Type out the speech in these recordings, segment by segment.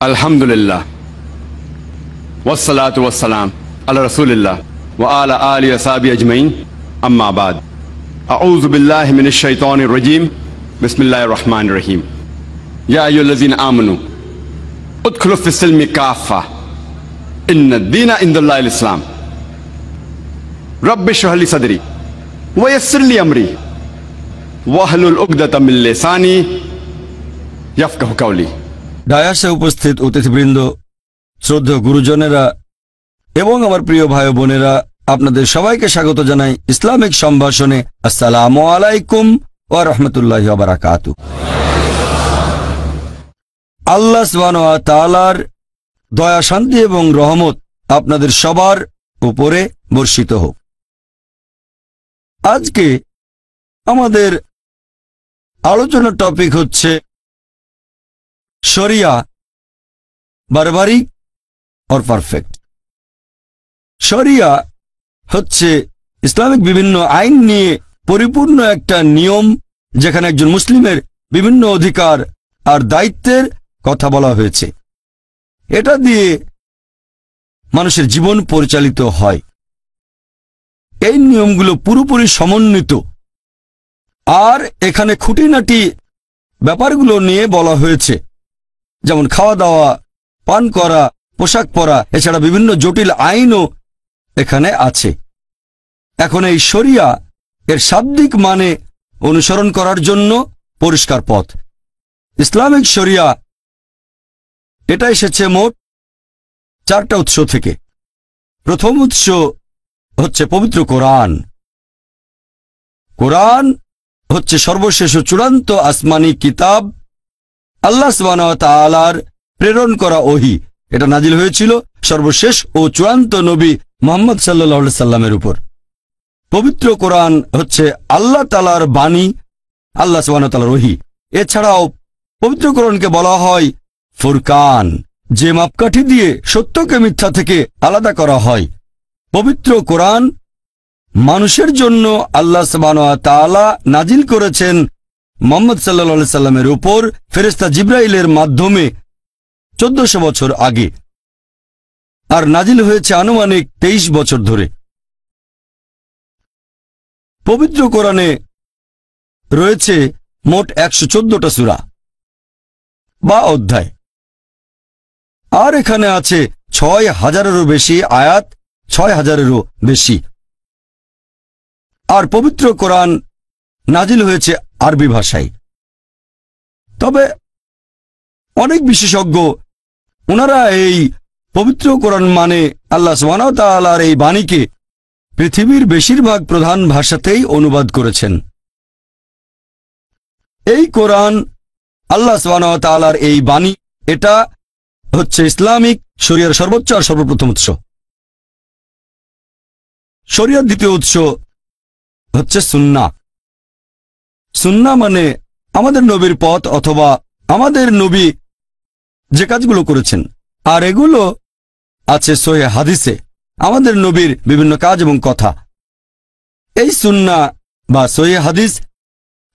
আলহামদুলিল্লাহ ওয়াসসালাতু ওয়াসসালাম আলা রাসূলিল্লাহ ওয়া আলা আলিহি ওয়া সাহবিহি আজমাইন আম্মা বাদ আউযু বিল্লাহি মিনাশ শাইতানির রাজীম বিসমিল্লাহির রহমানির রহিম ইয়া আইয়ুহাল্লাযীনা আমানু উদখুলু ফিস-সিলমি কাফা ইন্নাদ-দীনা ইনদাল্লাহিল ইসলাম রব্বি ইশরাহ লি সাদরি ওয়া ইয়াসসির লি আমরি ওয়াহলুল উকদাতাম মিন লিসানি ইয়াফকাহু কাওলি। ডায়াসে উপস্থিত অতিথিবৃন্দ, শ্রদ্ধেয় গুরুজনেরা এবং আমার প্রিয় ভাই বোনেরা, আপনাদের সবাইকে স্বাগত জানাই ইসলামিক সম্ভাষণে। আসসালামু আলাইকুম ওয়া রাহমাতুল্লাহি ওয়া বারাকাতুহু। আল্লাহ সুবহানাহু ওয়া তাআলার দয়া, শান্তি এবং রহমত আপনাদের সবার উপরে বর্ষিত হোক। আজকে আমাদের আলোচনার টপিক হচ্ছে শরিয়া বারবারিক और পারফেক্ট। শরিয়া হচ্ছে ইসলামিক বিভিন্ন আইন নিয়ে পরিপূর্ণ একটা নিয়ম, যেখানে একজন মুসলিমের বিভিন্ন অধিকার আর দায়িত্বের কথা বলা হয়েছে। এটা দিয়ে মানুষের জীবন পরিচালিত হয়। এই নিয়মগুলো পুরোপুরি সমন্বিত, আর এখানে খুঁটিনাটি ব্যাপারগুলো নিয়ে বলা হয়েছে, যেমন খাওয়া দাওয়া, পান করা, পোশাক পরা, এছাড়া বিভিন্ন জটিল আইনও এখানে আছে। এখন এই শরিয়া এর শাব্দিক মানে অনুসরণ করার জন্য পরিষ্কার পথ। ইসলামিক শরিয়া এটা এসেছে মোট 4টা উৎস থেকে। প্রথম উৎস হচ্ছে পবিত্র কোরআন। কোরআন হচ্ছে সর্বশেষ ও চূড়ান্ত আসমানি কিতাব, আল্লাহ সুবহানাহু ওয়া তাআলার প্রেরণ করা ওহী। এটা নাজিল হয়েছিল সর্বশেষ ও চূড়ান্ত নবী মুহাম্মদ সাল্লাল্লাহু আলাইহি সাল্লামের উপর। পবিত্র কোরআন হচ্ছে আল্লাহ তাআলার বাণী, আল্লাহ সুবহানাহু ওয়া তাআলার ওহী। এছাড়াও পবিত্র কোরআনকে বলা হয় ফুরকান, যে মাপকাঠি দিয়ে সত্যকে মিথ্যা থেকে আলাদা করা হয়। পবিত্র কোরআন মানুষের জন্য আল্লাহ সুবহানাহু ওয়া তাআলা নাজিল করেছেন মুহাম্মদ সাল্লাল্লাহু আলাইহি সাল্লামের উপর ফেরেশতা জিবরাইলের মাধ্যমে 1400 বছর আগে, আর নাজিল হয়েছে আনুমানিক 23 বছর ধরে। পবিত্র কোরআনে রয়েছে মোট 114টা সূরা বা অধ্যায়, আর এখানে আছে 6000-এরও বেশি আয়াত, 6000-এরও বেশি। আর পবিত্র কোরআন নাজিল হয়েছে আরবি ভাষায়। তবে অনেক বিশেষজ্ঞ ওনারা এই পবিত্র কোরআন মানে আল্লাহ সুবহানাহু ওয়া তাআলার এই বাণীকে পৃথিবীর বেশিরভাগ প্রধান ভাষাতেই অনুবাদ করেছেন। এই কোরআন আল্লাহ সুবহানাহু ওয়া তাআলার এই বাণী, এটা হচ্ছে ইসলামিক শরিয়ার সর্বোচ্চ আর সর্বপ্রথম উৎস। শরিয়ার দ্বিতীয় উৎস হচ্ছে সুন্নাহ। সুন্নাহ মানে আমাদের নবীর পথ, অথবা আমাদের নবী যে কাজগুলো করেছেন, আর এগুলো আছে সহিহ হাদিসে, আমাদের নবীর বিভিন্ন কাজ এবং কথা। এই সুন্নাহ বা সহিহ হাদিস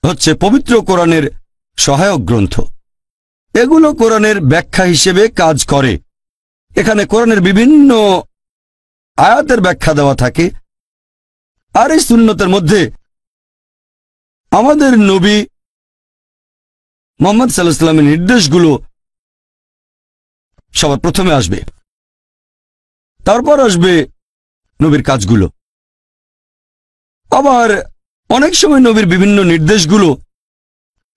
হচ্ছে পবিত্র কোরআনের সহায়ক গ্রন্থ। এগুলো কোরআনের ব্যাখ্যা হিসেবে কাজ করে। এখানে কোরআনের বিভিন্ন আয়াতের ব্যাখ্যা দেওয়া থাকে, আর এই সুন্নতের মধ্যে আমাদের নবী মুহাম্মদ সাল্লাল্লাহু আলাইহি ওয়াসাল্লামের নির্দেশগুলো সবার প্রথমে আসবে, তারপর আসবে নবীর কাজগুলো। আবার অনেক সময় নবীর বিভিন্ন নির্দেশগুলো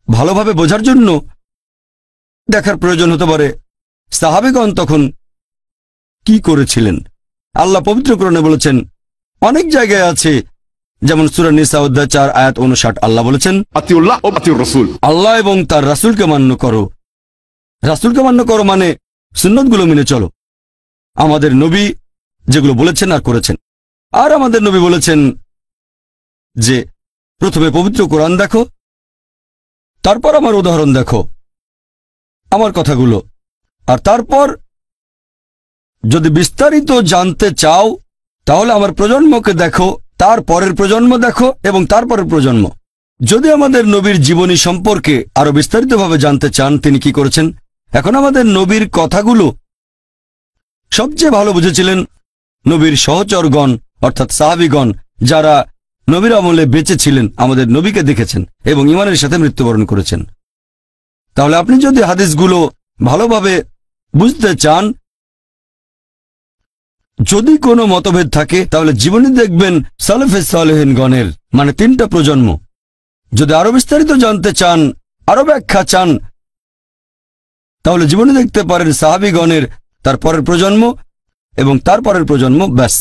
ভালোভাবে বোঝার জন্য দেখার প্রয়োজন হতে পারে সাহাবীগণ তখন কি করেছিলেন। আল্লাহ পবিত্র কোরআনে বলেছেন, অনেক জায়গায় আছে, যেমন সূরা নিসা অধ্যায় 4 আয়াত 59, আল্লাহ বলেছেন আতিউল্লাহ ওয়া আতিউর রাসূল, আল্লাহ এবং তার রাসূলকে মান্য করো। রাসূলকে মান্য করো মানে সুন্নতগুলো মেনে চলো, আমাদের নবী যেগুলো বলেছেন আর করেছেন। আর আমাদের নবী বলেছেন যে প্রথমে পবিত্র কোরআন দেখো, তারপর আমার উদাহরণ দেখো, আমার কথাগুলো, আর তারপর যদি বিস্তারিত জানতে চাও তাহলে আমার প্রজন্মকে দেখো, তার পরের প্রজন্ম দেখো এবং তারপরের প্রজন্ম। যদি আমাদের নবীর জীবনী সম্পর্কে আরো বিস্তারিতভাবে জানতে চান তিনি কি করেছেন, এখন আমাদের নবীর কথাগুলো সবচেয়ে ভালো বুঝেছিলেন নবীর সহচরগণ, অর্থাৎ সাহাবীগণ, যারা নবীর আমলে বেঁচে ছিলেন, আমাদের নবীকে দেখেছেন এবং ঈমানের সাথে মৃত্যুবরণ করেছেন। তাহলে আপনি যদি হাদিসগুলো ভালোভাবে বুঝতে চান, যদি কোনো মতভেদ থাকে তাহলে জীবনে দেখবেন সালেফে সালেহিনগণের, মানে 3টা প্রজন্ম। যদি আরো বিস্তারিত জানতে চান, আরো ব্যাখ্যা চান, তাহলে জীবনে দেখতে পারেন সাহাবীগণের তারপরের প্রজন্ম এবং তারপরের প্রজন্ম, ব্যাস।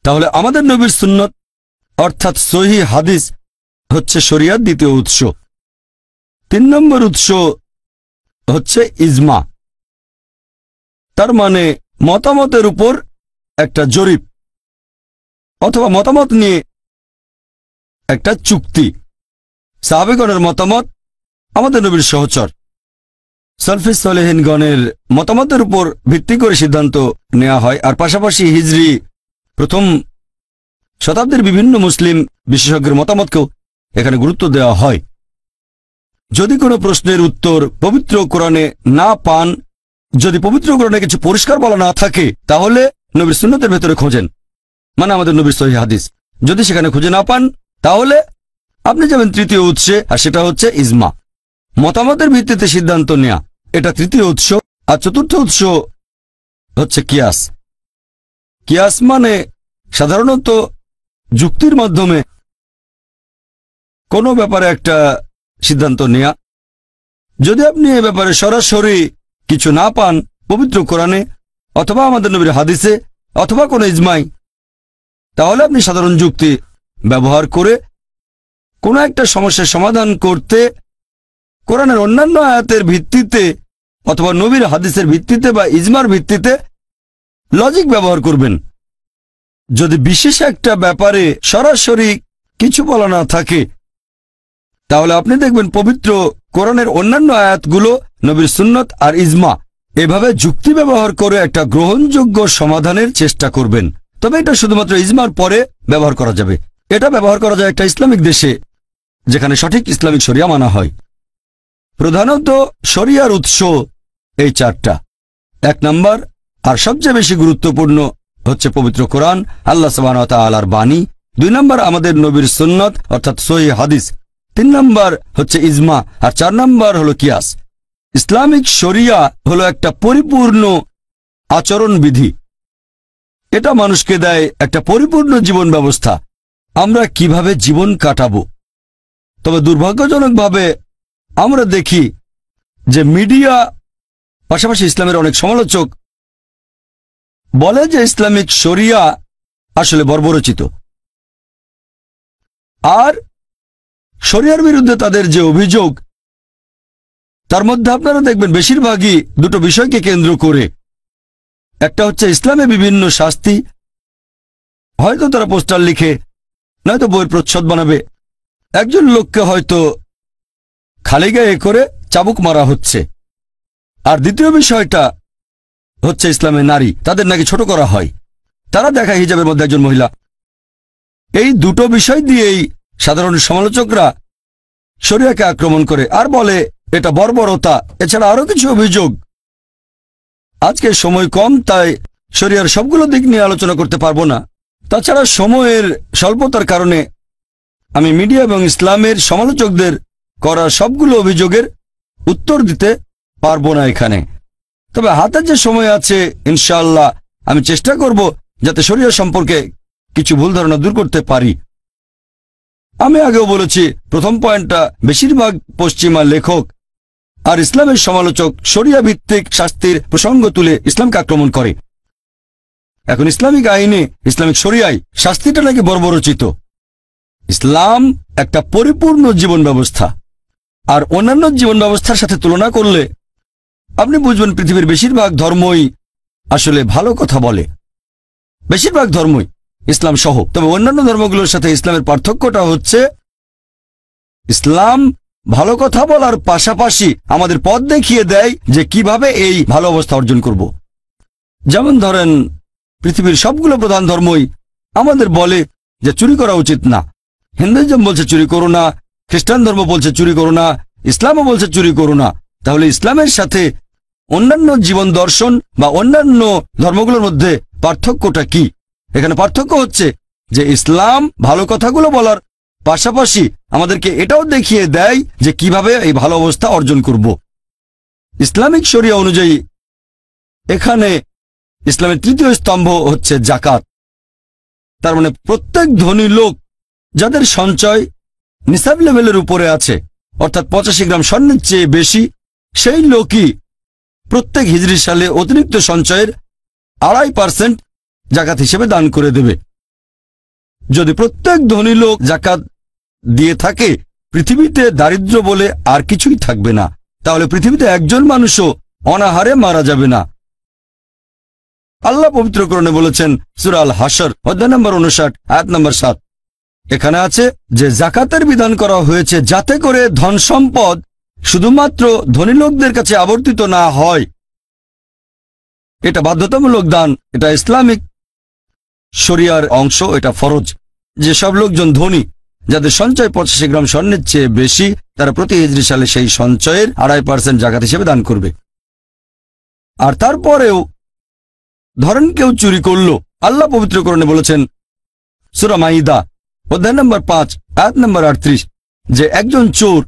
তাহলে আমাদের নবীর সুন্নত অর্থাৎ সহিহ হাদিস হচ্ছে শরিয়ার দ্বিতীয় উৎস। 3 নম্বর উৎস হচ্ছে ইজমা, তার মানে মতামতের উপর একটা জরিপ অথবা মতামত নিয়ে একটা চুক্তি। সাহাবেগণের মতামত আমাদের নবীর সহচর, সালফে সালেহিনগণের মতামতের উপর ভিত্তি করে সিদ্ধান্ত নেওয়া হয়। আর পাশাপাশি হিজরি প্রথম শতাব্দীর বিভিন্ন মুসলিম বিশেষজ্ঞের মতামতকেও এখানে গুরুত্ব দেওয়া হয়। যদি কোনো প্রশ্নের উত্তর পবিত্র কোরআনে না পান, যদি পবিত্র কোরআনে কিছু পরিষ্কার বলা না থাকে, তাহলে নবীর সুন্নতের ভেতরে খোঁজেন, মানে আমাদের নবীর সহিহ হাদিস। যদি সেখানে খুঁজে না পান, তাহলে আপনি যাবেন তৃতীয় উৎসে, আর সেটা হচ্ছে ইজমা, মতামতের ভিত্তিতে সিদ্ধান্ত নেয়া। এটা তৃতীয় উৎস। আর চতুর্থ উৎস হচ্ছে কিয়াস। কিয়াস মানে সাধারণত যুক্তির মাধ্যমে কোনো ব্যাপারে একটা সিদ্ধান্ত নেয়া। যদি আপনি এ ব্যাপারে সরাসরি কিছু না পান পবিত্র কোরআনে অথবা আমাদের নবীর হাদিসে অথবা কোনো ইজমাই, তাহলে আপনি সাধারণ যুক্তি ব্যবহার করে কোনো একটা সমস্যার সমাধান করতে কোরআনের অন্যান্য আয়াতের ভিত্তিতে অথবা নবীর হাদিসের ভিত্তিতে বা ইজমার ভিত্তিতে লজিক ব্যবহার করবেন। যদি বিশেষ একটা ব্যাপারে সরাসরি কিছু বলা না থাকে, তাহলে আপনি দেখবেন পবিত্র কোরআনের অন্যান্য আয়াতগুলো, নবীর সুন্নত আর ইজমা, এভাবে যুক্তি ব্যবহার করে একটা গ্রহণযোগ্য সমাধানের চেষ্টা করবেন। তবে এটা শুধুমাত্র ইজমার পরে ব্যবহার করা যাবে। এটা ব্যবহার করা যায় একটা ইসলামিক দেশে যেখানে সঠিক ইসলামিক শরিয়া মানা হয়। প্রধানত শরিয়ার উৎস এই 4টা। 1 নম্বর আর সবচেয়ে বেশি গুরুত্বপূর্ণ হচ্ছে পবিত্র কোরআন, আল্লাহ সুবহানাহু ওয়া তাআলার বাণী। 2 নম্বর আমাদের নবীর সুন্নত অর্থাৎ সহিহ হাদিস। 3 নম্বর হচ্ছে ইজমা, আর 4 নম্বর হলো কিয়াস। ইসলামিক শরিয়া হলো একটা পরিপূর্ণ আচরণ বিধি। এটা মানুষকে দেয় একটা পরিপূর্ণ জীবন ব্যবস্থা, আমরা কিভাবে জীবন কাটাবো। তবে দুর্ভাগ্যজনকভাবে আমরা দেখি যে মিডিয়া, পাশাপাশি ইসলামের অনেক সমালোচক বলে যে ইসলামিক শরিয়া আসলে বর্বরচিত। আর শরিয়ার বিরুদ্ধে তাদের যে অভিযোগ, তার মধ্যে আপনারা দেখবেন বেশিরভাগই 2টো বিষয়কে কেন্দ্র করে। একটা হচ্ছে ইসলামে বিভিন্ন শাস্তি, হয়তো তারা পোস্টার লিখে নয়তো বইয়ের প্রচ্ছদ বানাবে, একজন লোককে হয়তো খালি গায়ে করে চাবুক মারা হচ্ছে। আর দ্বিতীয় বিষয়টা হচ্ছে ইসলামে নারী, তাদের নাকি ছোট করা হয়, তারা দেখায় হিজাবের মধ্যে একজন মহিলা। এই 2টো বিষয় দিয়েই সাধারণ সমালোচকরা শরিয়াকে আক্রমণ করে আর বলে এটা বর্বরতা। এছাড়া আরো কিছু অভিযোগ। আজকে সময় কম, তাই শরিয়ার সবগুলো দিক নিয়ে আলোচনা করতে পারবো না। তাছাড়া সময়ের স্বল্পতার কারণে আমি মিডিয়া এবং ইসলামের সমালোচকদের করা সবগুলো অভিযোগের উত্তর দিতে পারবো না এখানে। তবে হাতে যে সময় আছে, ইনশাআল্লাহ আমি চেষ্টা করব যাতে শরিয়া সম্পর্কে কিছু ভুল ধারণা দূর করতে পারি। আমি আগেও বলেছি, প্রথম পয়েন্টটা, বেশিরভাগ পশ্চিমা লেখক আর ইসলামের সমালোচক শরিয়া ভিত্তিক শাস্তির প্রসঙ্গ তুলে ইসলামকে আক্রমণ করে। এখন ইসলামিক আইনে, ইসলামিক শরিয়ায় শাস্তিটা নাকি বর্বরচিত। ইসলাম একটা পরিপূর্ণ জীবন ব্যবস্থা, আর অন্যান্য জীবন ব্যবস্থার সাথে তুলনা করলে আপনি বুঝবেন পৃথিবীর বেশিরভাগ ধর্মই আসলে ভালো কথা বলে, বেশিরভাগ ধর্মই, ইসলাম সহ। তবে অন্যান্য ধর্মগুলোর সাথে ইসলামের পার্থক্যটা হচ্ছে ইসলাম ভালো কথা বলার পাশাপাশি আমাদের পথ দেখিয়ে দেয় যে কিভাবে এই ভালো অবস্থা অর্জন করব। যেমন ধরেন, পৃথিবীর সবগুলো প্রধান ধর্মই আমাদের বলে যে চুরি করা উচিত না। হিন্দুইজম বলছে চুরি করো না, খ্রিস্টান ধর্ম বলছে চুরি করো না, ইসলামও বলছে চুরি করো না। তাহলে ইসলামের সাথে অন্যান্য জীবন দর্শন বা অন্যান্য ধর্মগুলোর মধ্যে পার্থক্যটা কি? এখানে পার্থক্য হচ্ছে যে ইসলাম ভালো কথাগুলো বলার পাশাপাশি আমাদেরকে এটাও দেখিয়ে দেয় যে কিভাবে এই ভালো অবস্থা অর্জন করব। ইসলামিক শরিয়া অনুযায়ী এখানে ইসলামের তৃতীয় স্তম্ভ হচ্ছে যাকাত। তার মানে প্রত্যেক ধনী লোক যাদের সঞ্চয় নিসাব লেভেলের উপরে আছে, অর্থাৎ 85 গ্রাম স্বর্ণের চেয়ে বেশি, সেই লোকই প্রত্যেক হিজরি সালে অতিরিক্ত সঞ্চয়ের 2.5% জাকাত হিসেবে দান করে দেবে। যদি প্রত্যেক ধনী লোক জাকাত দিয়ে থাকে, পৃথিবীতে দারিদ্র বলে আর কিছুই থাকবে না। তাহলে পৃথিবীতে একজন মানুষও অনাহারে মারা যাবে না। আল্লাহ পবিত্র কোরআনে বলেছেন, সূরা আল হাশর অধ্যায় নম্বর 59 আয়াত নম্বর 7, এখানে আছে যে জাকাতের বিধান করা হয়েছে যাতে করে ধন সম্পদ শুধুমাত্র ধনী লোকদের কাছে আবর্তিত না হয়। এটা বাধ্যতামূলক দান, এটা ইসলামিক শরিয়ার অংশ, এটা ফরজ। যেসব লোকজন ধনী, যাদের সঞ্চয় 85 গ্রাম স্বর্ণের চেয়ে বেশি, তারা প্রতি হিজরি সালে সেই সঞ্চয়ের 2.5% জাকাত হিসেবে দান করবে। আর তারপরেও ধরেন কেউ চুরি করল, আল্লাহ পবিত্র কোরআনে বলেছেন সূরা মাইদা অধ্যায় নম্বর 5 আয়াত নম্বর 38 যে একজন চোর,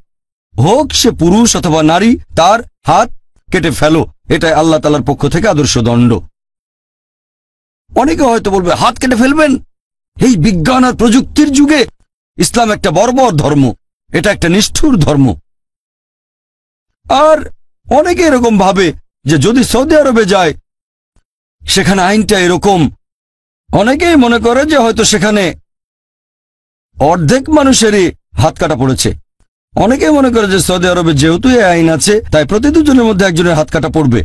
হোক সে পুরুষ অথবা নারী, তার হাত কেটে ফেলো। এটাই আল্লাহ তাআলার পক্ষ থেকে আদর্শ দণ্ড। অনেকে হয়তো বলবে, হাত কেটে ফেলবেন? এই বিজ্ঞান আর প্রযুক্তির যুগে ইসলাম একটা বর্বর ধর্ম, এটা একটা নিষ্ঠুর ধর্ম। আর অনেকে এরকম ভাবে যে যদি সৌদি আরবে যায় সেখানে আইনটা এরকম। অনেকেই মনে করে যে হয়তো সেখানে অর্ধেক মানুষেরই হাত কাটা পড়েছে। অনেকেই মনে করে যে সৌদি আরবে যেহেতু এই আইন আছে তাই প্রতি দুজনের মধ্যে একজনের হাত কাটা পড়বে।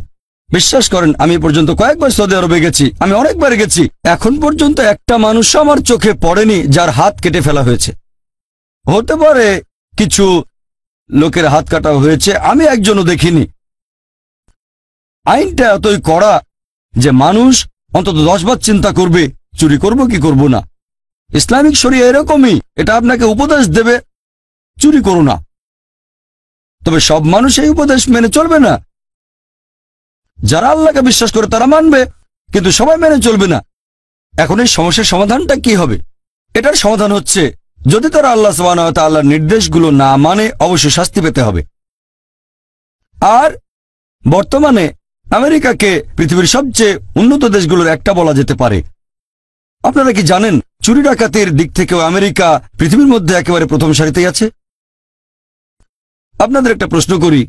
বিশ্বাস করেন, আমি পর্যন্ত কয়েকবার সৌদি আরবে গেছি, আমি অনেকবার গেছি, এখন পর্যন্ত একটা মানুষ আমার চোখে পড়েনি যার হাত কেটে ফেলা হয়েছে। হতে পারে কিছু লোকের হাত কাটা হয়েছে, আমি একজনও দেখিনি। আইনটা এতই কড়া যে মানুষ অন্তত 10 বার চিন্তা করবে চুরি করব কি করব না। ইসলামিক শরিয়া এরকমই, এটা আপনাকে উপদেশ দেবে চুরি করো না। তবে সব মানুষ এই উপদেশ মেনে চলবে না। যারা আল্লাহকে বিশ্বাস করে তারা মানবে, কিন্তু সবাই মেনে চলবে না। এখন এই সমস্যার সমাধানটা কি হবে? এটার সমাধান হচ্ছে, যদি তারা আল্লাহ সুবহানাহু ওয়া তাআলার নির্দেশগুলো না মানে অবশ্যই শাস্তি পেতে হবে। আর বর্তমানে আমেরিকাকে পৃথিবীর সবচেয়ে উন্নত দেশগুলোর একটা বলা যেতে পারে। আপনারা কি জানেন চুরি ডাকাতির দিক থেকেও আমেরিকা পৃথিবীর মধ্যে একেবারে প্রথম সারিতেই আছে? আপনাদের একটা প্রশ্ন করি,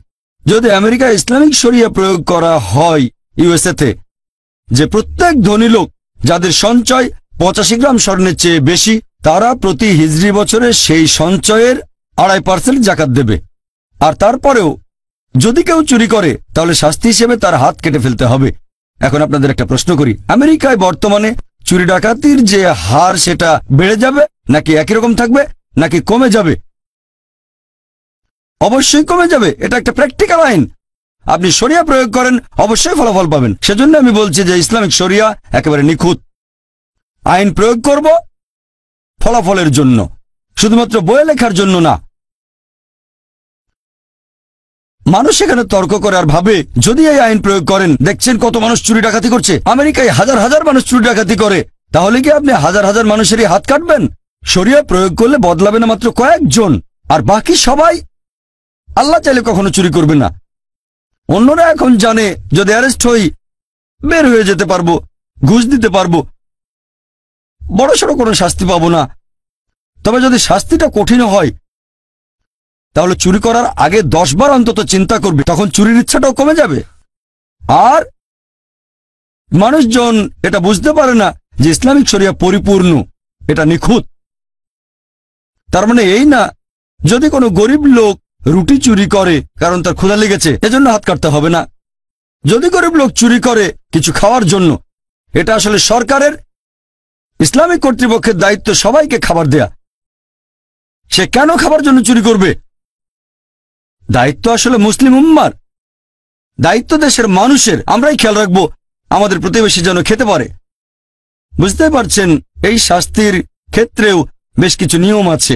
যদি আমেরিকা ইসলামিক শরিয়া প্রয়োগ করা হয় ইউএসএতে, যে প্রত্যেক ধনী লোক যাদের সঞ্চয় 85 গ্রাম স্বর্ণের চেয়ে বেশি, তারা প্রতি হিজরি বছরে সেই সঞ্চয়ের 2.5% জাকাত দেবে। আর তারপরেও যদি কেউ চুরি করে তাহলে শাস্তি হিসেবে তার হাত কেটে ফেলতে হবে। এখন আপনাদের একটা প্রশ্ন করি, আমেরিকায় বর্তমানে চুরি ডাকাতির যে হার সেটা বেড়ে যাবে নাকি একই রকম থাকবে নাকি কমে যাবে? অবশ্যই কমে যাবে। এটা একটা প্র্যাকটিক্যাল আইন। আপনি শরিয়া প্রয়োগ করেন, অবশ্যই ফলাফল পাবেন। সেজন্য আমি বলছি যে ইসলামিক শরিয়া একেবারে নিখুঁত। আইন প্রয়োগ করব ফলাফলের জন্য, শুধুমাত্র বইয়ে লেখার জন্য না। মানুষ এখানে তর্ক করে আর ভাবে যদি এই আইন প্রয়োগ করেন, দেখছেন কত মানুষ চুরি ডাকাতি করছে, আমেরিকায় হাজার হাজার মানুষ চুরি ডাকাতি করে, তাহলে কি আপনি হাজার হাজার মানুষেরই হাত কাটবেন? শরিয়া প্রয়োগ করলে বদলাবে না মাত্র কয়েকজন, আর বাকি সবাই আল্লাহ চাইলে কখনো চুরি করবে না। অন্যরা এখন জানে যদি অ্যারেস্ট হই বের হয়ে যেতে পারবো, ঘুষ দিতে পারবো, বড়সড় কোনো শাস্তি পাবো না। তবে যদি শাস্তিটা কঠিন হয় তাহলে চুরি করার আগে 10 বার অন্তত চিন্তা করবে, তখন চুরির ইচ্ছাটাও কমে যাবে। আর মানুষজন এটা বুঝতে পারে না যে ইসলামিক শরিয়া পরিপূর্ণ, এটা নিখুঁত। তার মানে এই না যদি কোনো গরিব লোক রুটি চুরি করে কারণ তার ক্ষুধা লেগেছে এজন্য হাত কাটতে হবে না। যদি গরিব লোক চুরি করে কিছু খাওয়ার জন্য, এটা আসলে সরকারের, ইসলামিক কর্তৃপক্ষের দায়িত্ব সবাইকে খাবার দেয়া। সে কেন খাবার জন্য চুরি করবে? দায়িত্ব আসলে মুসলিম উম্মার, দায়িত্ব দেশের মানুষের। আমরাই খেয়াল রাখবো আমাদের প্রতিবেশী যেন খেতে পারে। বুঝতে পারছেন, এই শাস্তির ক্ষেত্রেও বেশ কিছু নিয়ম আছে।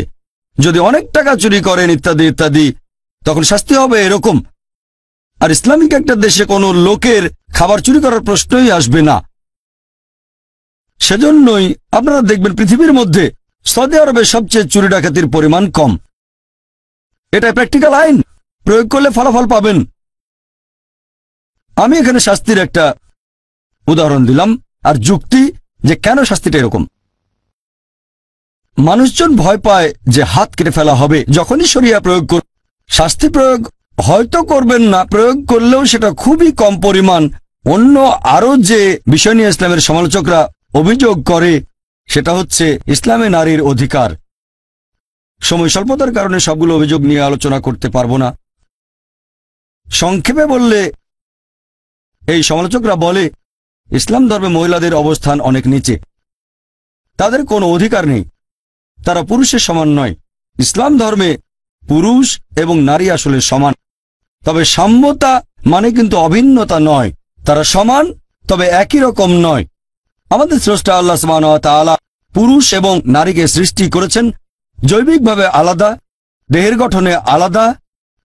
যদি অনেক টাকা চুরি করেন ইত্যাদি ইত্যাদি, তখন শাস্তি হবে এরকম। আর ইসলামিক একটা দেশে কোনো লোকের খাবার চুরি করার প্রশ্নই আসবে না। সেজন্যই আপনারা দেখবেন পৃথিবীর মধ্যে সৌদি আরবে সবচেয়ে চুরি ডাকাতির পরিমাণ কম। এটা প্র্যাকটিক্যাল আইন, প্রয়োগ করলে ফলাফল পাবেন। আমি এখানে শাস্তির একটা উদাহরণ দিলাম আর যুক্তি যে কেন শাস্তিটা এরকম। মানুষজন ভয় পায় যে হাত কেটে ফেলা হবে যখনই শরিয়া প্রয়োগ কর। শাস্তি প্রয়োগ হয়তো করবেন না, প্রয়োগ করলেও সেটা খুবই কম পরিমাণ। অন্য আরো যে বিষয় নিয়ে ইসলামের সমালোচকরা অভিযোগ করে সেটা হচ্ছে ইসলামে নারীর অধিকার। সময় স্বল্পতার কারণে সবগুলো অভিযোগ নিয়ে আলোচনা করতে পারবো না। সংক্ষেপে বললে এই সমালোচকরা বলে ইসলাম ধর্মে মহিলাদের অবস্থান অনেক নিচে, তাদের কোনো অধিকার নেই, তারা পুরুষের সমান নয়। ইসলাম ধর্মে পুরুষ এবং নারী আসলে সমান, তবে সাম্যতা মানে কিন্তু অভিন্নতা নয়। তারা সমান তবে একই রকম নয়। আমাদের স্রষ্টা আল্লাহ সুবহানাহু ওয়া তাআলা পুরুষ এবং নারীকে সৃষ্টি করেছেন জৈবিকভাবে আলাদা, দেহের গঠনে আলাদা,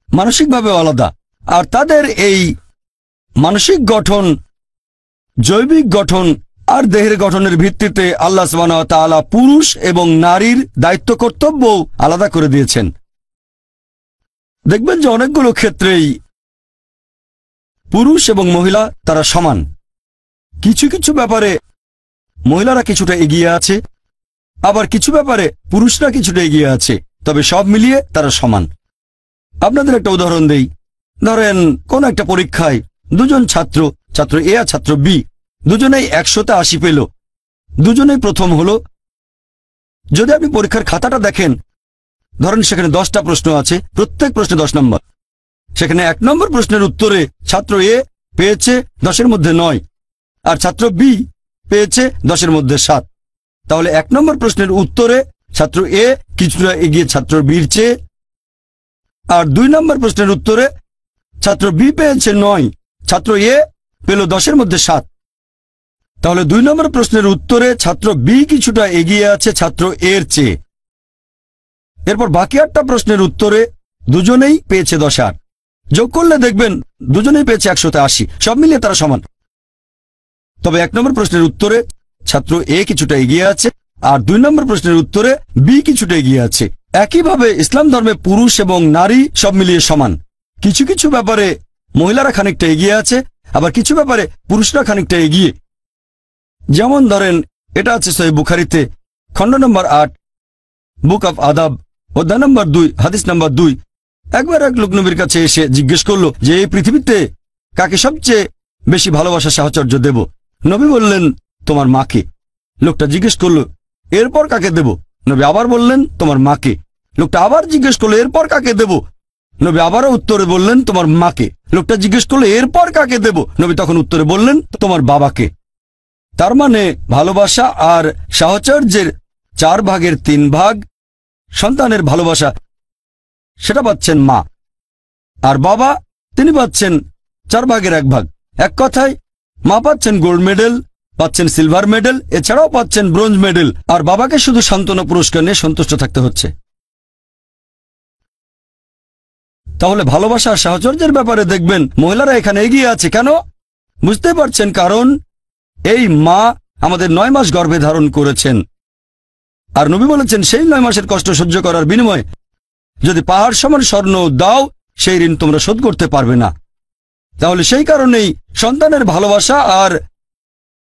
মানসিকভাবেও আলাদা। আর তাদের এই মানসিক গঠন, জৈবিক গঠন আর দেহের গঠনের ভিত্তিতে আল্লাহ সুবহানাহু ওয়া তাআলা পুরুষ এবং নারীর দায়িত্ব কর্তব্যও আলাদা করে দিয়েছেন। দেখবেন যে অনেকগুলো ক্ষেত্রেই পুরুষ এবং মহিলা তারা সমান। কিছু কিছু ব্যাপারে মহিলারা কিছুটা এগিয়ে আছে, আবার কিছু ব্যাপারে পুরুষরা কিছুটা এগিয়ে আছে, তবে সব মিলিয়ে তারা সমান। আপনাদের একটা উদাহরণ দেই। ধরেন কোন একটা পরীক্ষায় দুজন ছাত্র, ছাত্র এ আর ছাত্র বি, দুজনেই 100তে 80 পেল, দুজনেই প্রথম হলো। যদি আপনি পরীক্ষার খাতাটা দেখেন, ধরেন সেখানে 10টা প্রশ্ন আছে, প্রত্যেক প্রশ্নে 10 নম্বর। সেখানে 1 নম্বর প্রশ্নের উত্তরে ছাত্র এ পেয়েছে 10-এর মধ্যে 9, আর ছাত্র বি পেয়েছে 10-এর মধ্যে 7। তাহলে 1 নম্বর প্রশ্নের উত্তরে ছাত্র এ কিছুটা এগিয়ে ছাত্র বির চেয়ে, আর 2 নম্বর প্রশ্নের উত্তরে ছাত্র বি পেয়েছে 9, ছাত্র এ পেল 10-এর মধ্যে 7। তাহলে 2 নম্বর প্রশ্নের উত্তরে ছাত্র বি কিছুটা এগিয়ে আছে ছাত্র এর চেয়ে। এরপর বাকি 8টা প্রশ্নের উত্তরে দুজনেই পেয়েছে 10-8, যোগ করলে দেখবেন দুজনেই পেয়েছে 100তে 80, সব মিলিয়ে তারা সমান। তবে 1 নম্বর প্রশ্নের উত্তরে ছাত্র এ কিছুটা এগিয়ে আছে, আর 2 নম্বর প্রশ্নের উত্তরে বি কিছুটা এগিয়ে আছে। একইভাবে ইসলাম ধর্মে পুরুষ এবং নারী সব মিলিয়ে সমান। কিছু কিছু ব্যাপারে মহিলারা খানিকটা এগিয়ে আছে, আবার কিছু ব্যাপারে পুরুষরা খানিকটা এগিয়ে। যেমন ধরেন এটা আছে সহিহ বুখারীতে, খণ্ড নম্বর 8, বুক অফ আদাব, অধ্যায় নম্বর 2, হাদিস নম্বর 2। একবার এক লোক নবীর কাছে এসে জিজ্ঞেস করলো যে এই পৃথিবীতে কাকে সবচেয়ে বেশি ভালোবাসা সাহচর্য দেব? নবী বললেন তোমার মাকে। লোকটা জিজ্ঞেস করলো এরপর কাকে দেব? নবী আবার বললেন তোমার মাকে। লোকটা আবার জিজ্ঞেস করলো এরপর কাকে দেব? নবী আবারও উত্তরে বললেন তোমার মাকে। লোকটা জিজ্ঞেস করলো এরপর কাকে দেব? নবী তখন উত্তরে বললেন তোমার বাবাকে। তার মানে ভালোবাসা আর সাহচর্যের 4 ভাগের 3 ভাগ সন্তানের ভালোবাসা সেটা পাচ্ছেন মা, আর বাবা তিনি পাচ্ছেন 4 ভাগের 1 ভাগ। এক কথায় মা পাচ্ছেন গোল্ড মেডেল, পাচ্ছেন সিলভার মেডেল, এছাড়াও পাচ্ছেন ব্রোঞ্জ মেডেল, আর বাবাকে শুধু সান্ত্বনা পুরস্কার নিয়ে সন্তুষ্ট থাকতে হচ্ছে। তাহলে ভালোবাসা আর সাহচর্যের ব্যাপারে দেখবেন মহিলারা এখানে এগিয়ে আছে। কেন? বুঝতে পারছেন, কারণ এই মা আমাদের 9 মাস গর্ভে ধারণ করেছেন, আর নবী বলেছেন সেই 9 মাসের কষ্ট সহ্য করার বিনিময়ে যদি পাহাড় সমান স্বর্ণ দাও সেই ঋণ তোমরা শোধ করতে পারবে না। তাহলে সেই কারণেই সন্তানের ভালোবাসা আর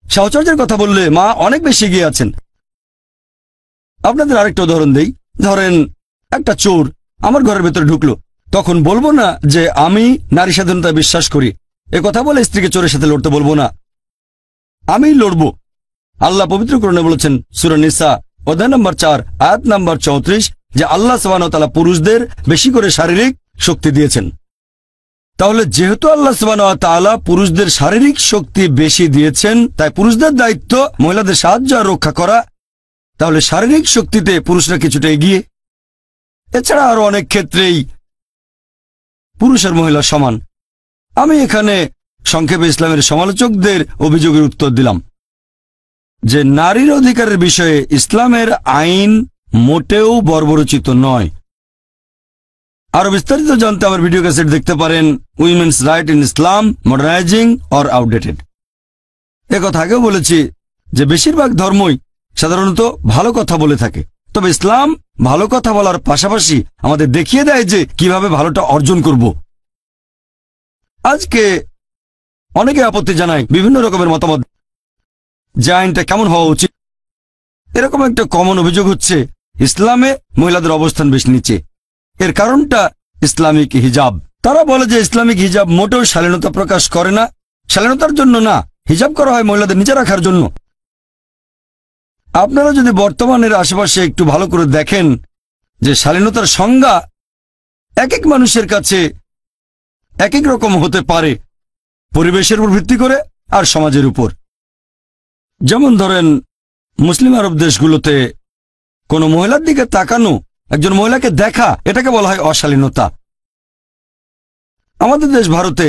সাহচর্যের কথা বললে মা অনেক বেশি এগিয়ে আছেন। আপনাদের আরেকটা উদাহরণ দেই। ধরেন একটা চোর আমার ঘরের ভেতরে ঢুকলো, তখন বলবো না যে আমি নারী স্বাধীনতায় বিশ্বাস করি, এ কথা বলে স্ত্রীকে চোরের সাথে লড়তে বলবো না, আমি লড়বো। আল্লাহ পবিত্র কোরআনে বলেছেন সূরা নিসা অধ্যায় নম্বর 4 আয়াত নম্বর 34 যে আল্লাহ সুবহানাহু ওয়া তাআলা পুরুষদের বেশি করে শারীরিক শক্তি দিয়েছেন। তাহলে যেহেতু আল্লাহ সুবহানাহু ওয়া তাআলা পুরুষদের শারীরিক শক্তি বেশি দিয়েছেন, তাই পুরুষদের দায়িত্ব মহিলাদের সাহায্য আর রক্ষা করা। তাহলে শারীরিক শক্তিতে পুরুষরা কিছুটা এগিয়ে। এছাড়া আরো অনেক ক্ষেত্রেই পুরুষ আর মহিলা সমান। আমি এখানে সংক্ষেপে ইসলামের সমালোচকদের অভিযোগের উত্তর দিলাম যে নারীর অধিকারের বিষয়ে ইসলামের আইন মোটেও বর্বরচিত নয়। আরো বিস্তারিত জানতে আমার ভিডিও ক্যাসেট দেখতে পারেন, women's right in Islam, মডার্নাইজিং or outdated. একথা আগেও বলেছি যে বেশিরভাগ ধর্মই সাধারণত ভালো কথা বলে থাকে, তবে ইসলাম ভালো কথা বলার পাশাপাশি আমাদের দেখিয়ে দেয় যে কিভাবে ভালোটা অর্জন করব। আজকে অনেকে আপত্তি জানায়, বিভিন্ন রকমের মতামত, যে আইনটা কেমন হওয়া উচিত। এরকম একটা কমন অভিযোগ হচ্ছে ইসলামে মহিলাদের অবস্থান বেশ নিচে। এর কারণটা ইসলামিক হিজাব। তারা বলে যে ইসলামিক হিজাব মোটেও শালীনতা প্রকাশ করে না, শালীনতার জন্য না, হিজাব করা হয় মহিলাদের নিচে রাখার জন্য। আপনারা যদি বর্তমানের আশেপাশে একটু ভালো করে দেখেন যে শালীনতার সংজ্ঞা এক এক মানুষের কাছে এক এক রকম হতে পারে, পরিবেশের উপর ভিত্তি করে আর সমাজের উপর। যেমন ধরেন মুসলিম আরব দেশগুলোতে কোনো মহিলার দিকে তাকানো, একজন মহিলাকে দেখা, এটাকে বলা হয় অশালীনতা। আমাদের দেশ ভারতে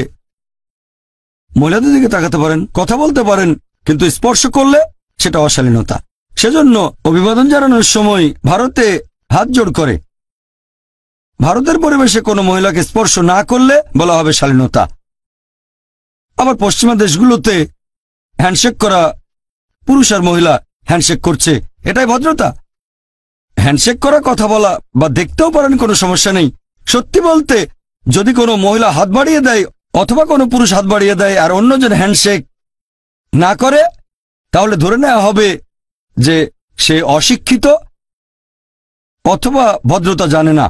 মহিলাদের দিকে তাকাতে পারেন, কথা বলতে পারেন, কিন্তু স্পর্শ করলে সেটা অশালীনতা। সেজন্য অভিবাদন জানানোর সময় ভারতে হাত জোড় করে। ভারতের পরিবেশে কোনো মহিলাকে স্পর্শ না করলে বলা হবে শালীনতা। আবার পশ্চিমা দেশগুলোতে হ্যান্ডশেক করা, পুরুষ আর মহিলা হ্যান্ডশেক করছে, এটাই ভদ্রতা। হ্যান্ডশেক করা, কথা বলা বা দেখতেও পারেন, কোনো সমস্যা নেই। সত্যি বলতে, যদি কোনো মহিলা হাত বাড়িয়ে দেয় অথবা কোনো পুরুষ হাত বাড়িয়ে দেয় আর অন্যজন হ্যান্ডশেক না করে, তাহলে ধরে নেওয়া হবে যে সে অশিক্ষিত অথবা ভদ্রতা জানে না।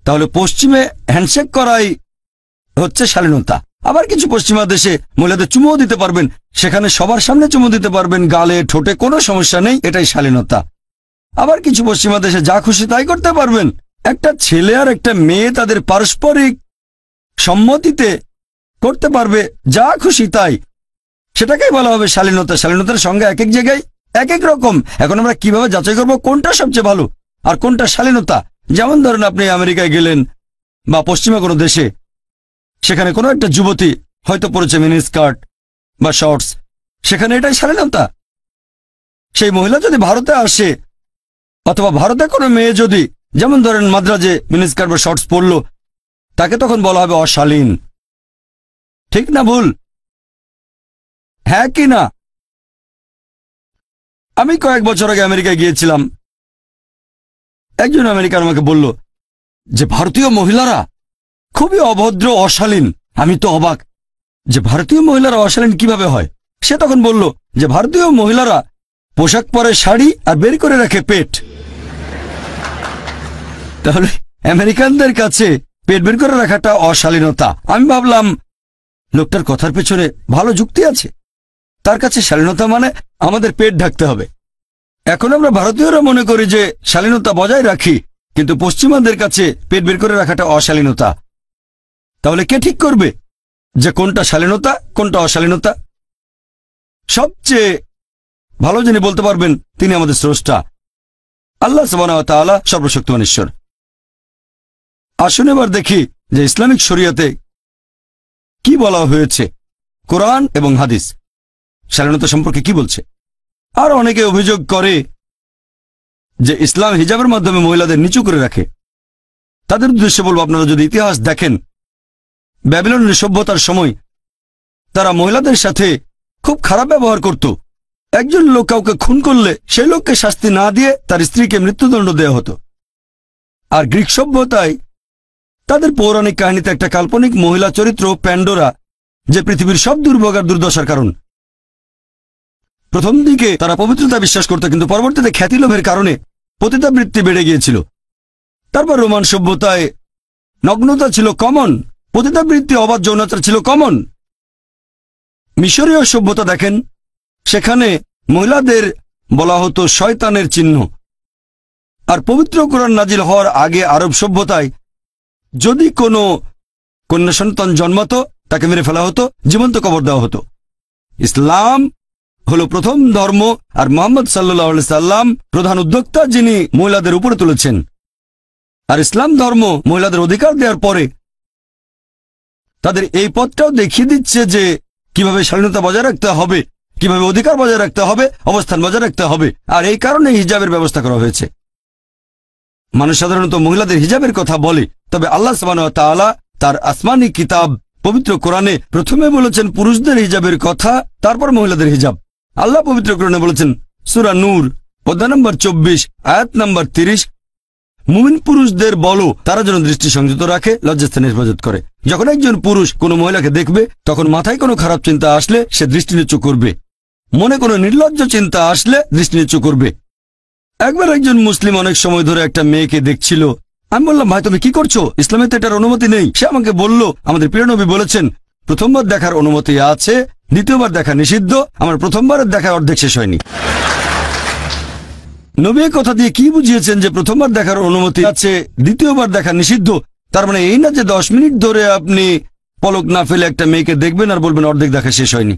তাহলে পশ্চিমে হ্যান্ডশেক করাই হচ্ছে শালীনতা। আবার কিছু পশ্চিমা দেশে মহিলাদের চুমুও দিতে পারবেন, সেখানে সবার সামনে চুমু দিতে পারবেন, গালে ঠোঁটে, কোনো সমস্যা নেই, এটাই শালীনতা। আবার কিছু পশ্চিমা দেশে যা খুশি তাই করতে পারবেন। একটা ছেলে আর একটা মেয়ে তাদের পারস্পরিক সম্মতিতে করতে পারবে যা খুশি তাই, সেটাকেই বলা হবে শালীনতা। শালীনতার সঙ্গে এক এক জায়গায় এক এক রকম। এখন আমরা কিভাবে যাচাই করব কোনটা সবচেয়ে ভালো আর কোনটা শালীনতা? যেমন ধরেন আপনি আমেরিকায় গেলেন বা পশ্চিমা কোনো দেশে, সেখানে কোনো একটা যুবতী হয়তো পরেছে মিনি স্কার্ট বা শর্টস, সেখানে এটাই শালীনতা। সেই মহিলা যদি ভারতে আসে অথবা ভারতে কোনো মেয়ে যদি, যেমন ধরেন মাদ্রাজে মিনি স্কার্ট বা শর্টস পরল, তাকে তখন বলা হবে অশালীন। ঠিক না ভুল? হ্যাঁ কি না? আমি কয়েক বছর আগে আমেরিকায় গিয়েছিলাম। একজন আমেরিকান আমাকে বলল যে ভারতীয় মহিলারা খুবই অভদ্র, অশালীন। আমি তো অবাক যে ভারতীয় মহিলারা অশালীন কিভাবে হয়। সে তখন বলল যে ভারতীয় মহিলারা পোশাক পরে শাড়ি আর বের করে রাখে পেট। তাহলে আমেরিকানদের কাছে পেট বের করে রাখাটা অশালীনতা। আমি ভাবলাম লোকটার কথার পেছনে ভালো যুক্তি আছে। তার কাছে শালীনতা মানে আমাদের পেট ঢাকতে হবে। এখন আমরা ভারতীয়রা মনে করি যে শালীনতা বজায় রাখি, কিন্তু পশ্চিমাদের কাছে পেট বের করে রাখাটা অশালীনতা। তাহলে কে ঠিক করবে যে কোনটা শালীনতা কোনটা অশালীনতা? সবচেয়ে ভালো যিনি বলতে পারবেন তিনি আমাদের স্রষ্টা আল্লাহ সুবহানাহু ওয়া তাআলা, সর্বশক্তিমান ঈশ্বর। আসুন এবার দেখি যে ইসলামিক শরিয়াতে কি বলা হয়েছে, কোরআন এবং হাদিস শালীনতা সম্পর্কে কি বলছে। আর অনেকে অভিযোগ করে যে ইসলাম হিজাবের মাধ্যমে মহিলাদের নিচু করে রাখে। তাদের উদ্দেশ্যে বলবো, আপনারা যদি ইতিহাস দেখেন, ব্যাবিলনের সভ্যতার সময় তারা মহিলাদের সাথে খুব খারাপ ব্যবহার করত। একজন লোক কাউকে খুন করলে সেই লোককে শাস্তি না দিয়ে তার স্ত্রীকে মৃত্যুদণ্ড দেওয়া হতো। আর গ্রিক সভ্যতায় তাদের পৌরাণিক কাহিনীতে একটা কাল্পনিক মহিলা চরিত্র প্যান্ডোরা, যে পৃথিবীর সব দুর্ভোগ আর দুর্দশার কারণ। প্রথম দিকে তারা পবিত্রতা বিশ্বাস করত, কিন্তু পরবর্তীতে খ্যাতি লোভের কারণে পতিতাবৃত্তি বেড়ে গিয়েছিল। তারপর রোমান সভ্যতায় নগ্নতা ছিল কমন, পতিতাবৃত্তি, অবাধ যৌনাচার ছিল কমন। মিশরীয় সভ্যতা দেখেন, সেখানে মহিলাদের বলা হতো শয়তানের চিহ্ন। আর পবিত্র কোরআন নাজিল হওয়ার আগে আরব সভ্যতায় যদি কোনো কন্যা সন্তান জন্মাতো তাকে মেরে ফেলা হতো, জীবন্ত কবর দেওয়া হতো। ইসলাম হলো প্রথম ধর্ম, আর মুহাম্মদ সাল্লাল্লাহু আলাইহি সাল্লাম প্রধান উদ্যোক্তা, যিনি মহিলাদের উপরে তুলেছেন। আর ইসলাম ধর্ম মহিলাদের অধিকার দেওয়ার পরে তাদের এই পথটাও দেখিয়ে দিচ্ছে যে কিভাবে স্বাধীনতা বজায় রাখতে হবে, কিভাবে অধিকার বজায় রাখতে হবে, অবস্থান বজায় রাখতে হবে। আর এই কারণে হিজাবের ব্যবস্থা করা হয়েছে। মানুষ সাধারণত মহিলাদের হিজাবের কথা বলে, তবে আল্লাহ সুবহানাহু ওয়া তাআলা তার আসমানি কিতাব পবিত্র কোরআনে প্রথমে বলেছেন পুরুষদের হিজাবের কথা, তারপর মহিলাদের হিজাব। আল্লাহ পবিত্র কোরআনে বলেছেন সূরা নূর অধ্যায় নম্বর 24 আয়াত নম্বর 30, মুমিন পুরুষদের বলো তারা যেন দৃষ্টি সংযত রাখে, লজ্জাস্থানের হেফাজত করে। যখন একজন পুরুষ কোনো মহিলাকে দেখবে তখন মাথায় কোনো খারাপ চিন্তা আসলে সে দৃষ্টি নিচু করবে, মনে কোনো নির্লজ্জ চিন্তা আসলে দৃষ্টি নিচু করবে। একবার একজন মুসলিম অনেক সময় ধরে একটা মেয়েকে দেখছিল। আমি বললাম, ভাই তুমি কি করছো? ইসলামে তো এটার অনুমতি নেই। সে আমাকে বলল, আমাদের প্রিয় নবী বলেছেন প্রথমবার দেখার অনুমতি আছে, দ্বিতীয়বার দেখা নিষিদ্ধ। আমার প্রথমবারের দেখা অর্ধেক শেষ হয়নি। নবী কথা দিয়ে কি বুঝিয়েছেন যে প্রথমবার দেখার অনুমতি আছে, দ্বিতীয়বার দেখা নিষিদ্ধ? তার মানে এই না যে 10 মিনিট ধরে আপনি পলক না ফেলে একটা মেয়েকে দেখবেন আর বলবেন অর্ধেক দেখা শেষ হয়নি।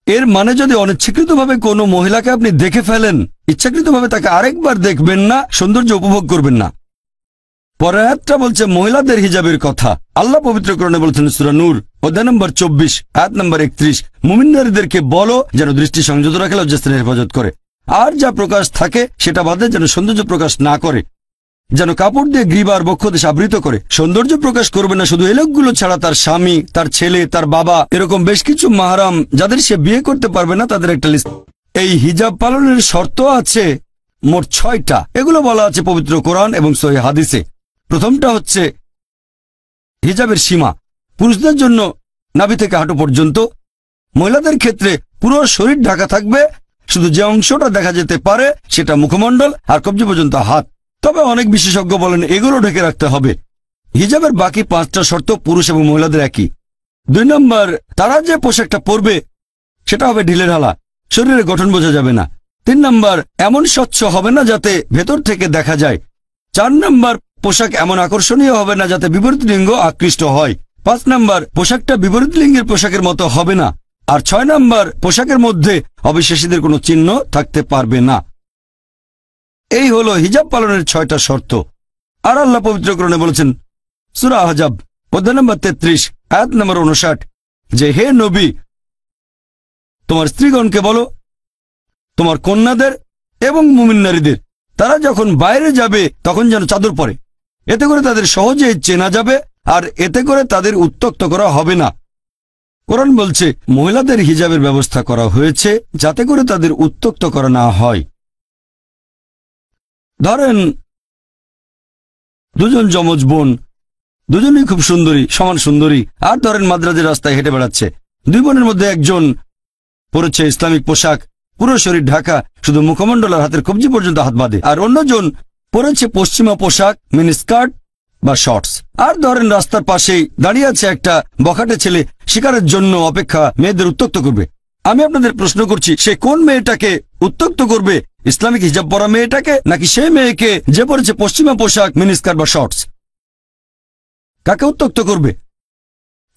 এর মানে যদি অনিচ্ছাকৃতভাবে কোনো মহিলাকে আপনি দেখে ফেলেন, ইচ্ছাকৃতভাবে তাকে আরেকবার দেখবেন না, সৌন্দর্য উপভোগ করবেন না। পরের আয়াতটা বলছে মহিলাদের হিজাবের কথা। আল্লাহ পবিত্র কোরআনে বলেছেন সূরা নূর অধ্যায় নম্বর 24 আয়াত নম্বর 31, মুমিন নারীদেরকে বলো যেন দৃষ্টি সংযত রাখে, লজ্জাস্থানের হেফাজত করে, আর যা প্রকাশ থাকে সেটা বাদে যেন সৌন্দর্য প্রকাশ না করে, যেন কাপড় দিয়ে গ্রীবা আর বক্ষদেশ আবৃত করে। সৌন্দর্য প্রকাশ করবে না শুধু এই লোকগুলো ছাড়া, তার স্বামী, তার ছেলে, তার বাবা, এরকম বেশ কিছু মাহরাম যাদের সে বিয়ে করতে পারবে না তাদের একটা লিস্ট। এই হিজাব পালনের শর্ত আছে মোট 6টা। এগুলো বলা আছে পবিত্র কোরআন এবং সহিহ হাদিসে। প্রথমটা হচ্ছে হিজাবের সীমা, পুরুষদের জন্য নাভি থেকে হাঁটু পর্যন্ত, মহিলাদের ক্ষেত্রে পুরো শরীর ঢাকা থাকবে, শুধু যে অংশটা দেখা যেতে পারে সেটা মুখমণ্ডল আর কবজি পর্যন্ত হাত। তবে অনেক বিশেষজ্ঞ বলেন এগুলো ঢেকে রাখতে হবে। হিজাবের বাকি 5টা শর্ত পুরুষ এবং মহিলাদের একই। 2 নম্বর, তারা যে পোশাকটা পরবে সেটা হবে ঢিলেঢালা, শরীরের গঠন বোঝা যাবে না। 3 নম্বর, এমন স্বচ্ছ হবে না যাতে ভেতর থেকে দেখা যায়। 4 নম্বর, পোশাক এমন আকর্ষণীয় হবে না যাতে বিপরীত লিঙ্গ আকৃষ্ট হয়। 5 নম্বর, পোশাকটা বিপরীত লিঙ্গের পোশাকের মতো হবে না। আর 6 নম্বর, পোশাকের মধ্যে অবিশ্বাসীদের কোনো চিহ্ন থাকতে পারবে না। এই হলো হিজাব পালনের 6টা শর্ত। আর আল্লাহ পবিত্র কোরআনে বলেছেন সূরা আহজাব অধ্যায় নম্বর 33 আয়াত নম্বর 59 যে হে নবী, তোমার স্ত্রীগণকে বলো, তোমার কন্যাদের এবং মুমিন নারীদের, তারা যখন বাইরে যাবে তখন যেন চাদর পরে, এতে করে তাদের সহজেই চেনা যাবে আর এতে করে তাদের উত্ত্যক্ত করা হবে না। কোরআন বলছে মহিলাদের হিজাবের ব্যবস্থা করা হয়েছে যাতে করে তাদের উত্ত্যক্ত করা না হয়। ধরেন দুজন যমজ বোন, দুজনেই খুব সুন্দরী, সমান সুন্দরী, আর ধরেন মাদ্রাজের রাস্তায় হেঁটে বেড়াচ্ছে। 2 বোনের মধ্যে একজন পরেছে ইসলামিক পোশাক, পুরো শরীর ঢাকা, শুধু মুখমণ্ডল আর হাতের কবজি পর্যন্ত হাত বাঁধে, আর অন্যজন পরেছে পশ্চিমা পোশাক, মিনি স্কার্ট বা শর্টস। আর ধরেন রাস্তার পাশেই দাঁড়িয়ে আছে একটা বখাটে ছেলে, শিকারের জন্য অপেক্ষা, মেয়েদের উত্ত্যক্ত করবে। আমি আপনাদের প্রশ্ন করছি, সে কোন মেয়েটাকে উত্ত্যক্ত করবে? ইসলামিক হিজাব পরা মেয়েটাকে, নাকি সেই মেয়েকে যে পরেছে পশ্চিমা পোশাক, মিনি স্কার্ট বা শর্টস? কাকে উত্ত্যক্ত করবে?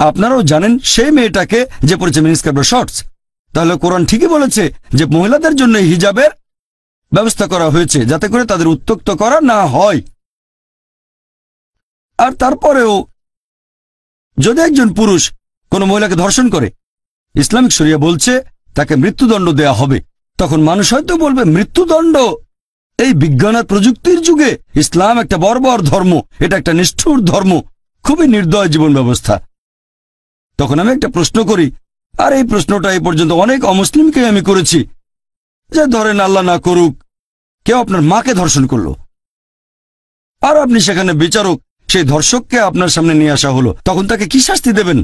আপনারাও জানেন সেই মেয়েটাকে যে পরেছে মিনি স্কার্ট বা শর্টস। তাহলে কোরআন ঠিকই বলেছে যে মহিলাদের জন্য হিজাবের ব্যবস্থা করা হয়েছে যাতে করে তাদের উত্ত্যক্ত করা না হয়। আর তারপরেও যদি একজন পুরুষ কোনো মহিলাকে ধর্ষণ করে, ইসলামিক শরিয়া বলছে তাকে মৃত্যুদণ্ড দেয়া হবে। তখন মানুষ হয়তো বলবে, মৃত্যুদণ্ড? এই বিজ্ঞান আর প্রযুক্তির যুগে ইসলাম একটা বর্বর ধর্ম, এটা একটা নিষ্ঠুর ধর্ম, খুবই নির্দয় জীবন ব্যবস্থা। তখন আমি একটা প্রশ্ন করি, আর এই প্রশ্নটা এই পর্যন্ত অনেক অমুসলিমকে আমি করেছি, যে ধরেন আল্লাহ না করুক কেউ আপনার মাকে ধর্ষণ করলো, আর আপনি সেখানে বিচারক, সেই ধর্ষককে আপনার সামনে নিয়ে আসা হলো, তখন তাকে কি শাস্তি দেবেন?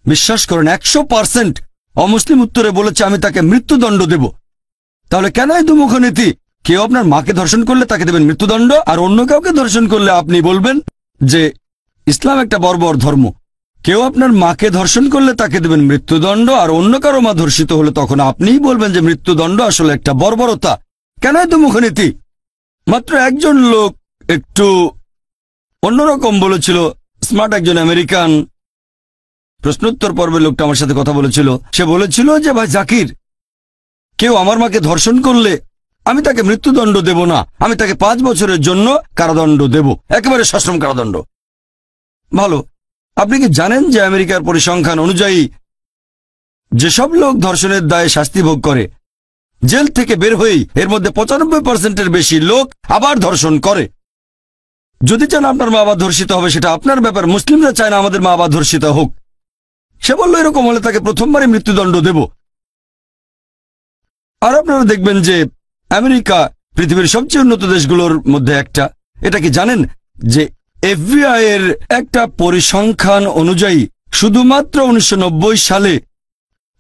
বিশ্বাস করেন 100% অমুসলিম উত্তরে বলেছে আমি তাকে মৃত্যুদণ্ড দেব। তাহলে কেন এই দুমুখ নীতি? কেউ আপনার মাকে ধর্ষণ করলে তাকে দেবেন মৃত্যুদণ্ড, আর অন্য কাউকে ধর্ষণ করলে আপনি বলবেন যে ইসলাম একটা বর্বর ধর্ম। কেউ আপনার মাকে ধর্ষণ করলে তাকে দেবেন মৃত্যুদণ্ড, আর অন্য কারো মা ধর্ষিত হলে তখন আপনিই বলবেন যে মৃত্যুদণ্ড আসলে একটা বর্বরতা। কেন এই দুমুখ নীতি? মাত্র একজন লোক একটু অন্যরকম বলেছিল, স্মার্ট একজন আমেরিকান। প্রশ্নোত্তর পর্বে লোকটা আমার সাথে কথা বলেছিল। সে বলেছিল যে ভাই জাকির, কেউ আমার মাকে ধর্ষণ করলে আমি তাকে মৃত্যুদণ্ড দেব না, আমি তাকে 5 বছরের জন্য কারাদণ্ড দেব, একেবারে সশ্রম কারাদণ্ড। ভালো, আপনি কি জানেন যে আমেরিকার পরিসংখ্যান অনুযায়ী যেসব লোক ধর্ষণের দায়ে শাস্তি ভোগ করে, জেল থেকে বের হয়েই এর মধ্যে 95%-এর বেশি লোক আবার ধর্ষণ করে? যদি চান আপনার মা বাবা ধর্ষিত হবে সেটা আপনার ব্যাপার, মুসলিমরা চায় না আমাদের মা বাবা ধর্ষিত হোক। সে বলল এরকম হলে তাকে প্রথমবারই মৃত্যুদণ্ড দেব। আর আপনারা দেখবেন যে আমেরিকা পৃথিবীর সবচেয়ে উন্নত দেশগুলোর মধ্যে একটা। এটা কি জানেন যে FBI এর একটা পরিসংখ্যান অনুযায়ী শুধুমাত্র 1990 সালে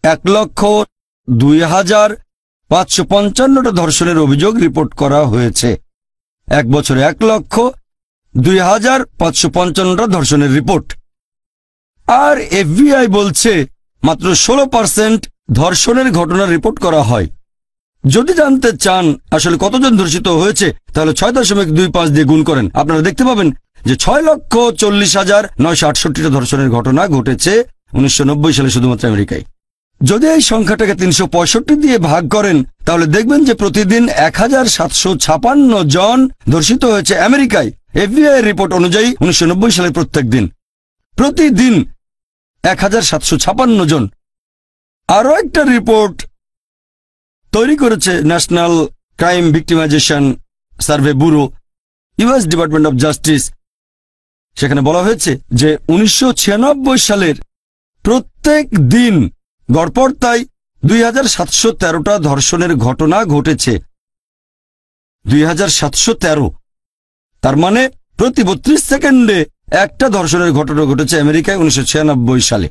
1,02,555টা ধর্ষণের অভিযোগ রিপোর্ট করা হয়েছে। এক বছরে 1,02,555টা ধর্ষণের রিপোর্ট। আর FBI বলছে মাত্র 16% ধর্ষণের ঘটনা রিপোর্ট করা হয়। যদি জানতে চান আসলে কতজন ধর্ষিত হয়েছে তাহলে 6.25 দিয়ে গুণ করেন, আপনারা দেখতে পাবেন যে 6,40,968টা ধর্ষণের ঘটনা ঘটেছে 1990 সালে শুধুমাত্র আমেরিকায়। যদি এই সংখ্যাটাকে 365 দিয়ে ভাগ করেন তাহলে দেখবেন যে প্রতিদিন 1,756 জন ধর্ষিত হয়েছে আমেরিকায়। FBI এর রিপোর্ট অনুযায়ী 1990 সালে প্রতিদিন 1,756 জন। আরও একটা রিপোর্ট তৈরি করেছে National Crime Victimization Survey Bureau, US department of justice. সেখানে বলা হয়েছে যে 1996 সালের প্রত্যেক দিন গড়পড়তায় 2,713টা ধর্ষণের ঘটনা ঘটেছে। 2,713, তার মানে প্রতি 32 সেকেন্ডে একটা ধর্ষণের ঘটনা ঘটেছে আমেরিকায় 1996 সালে।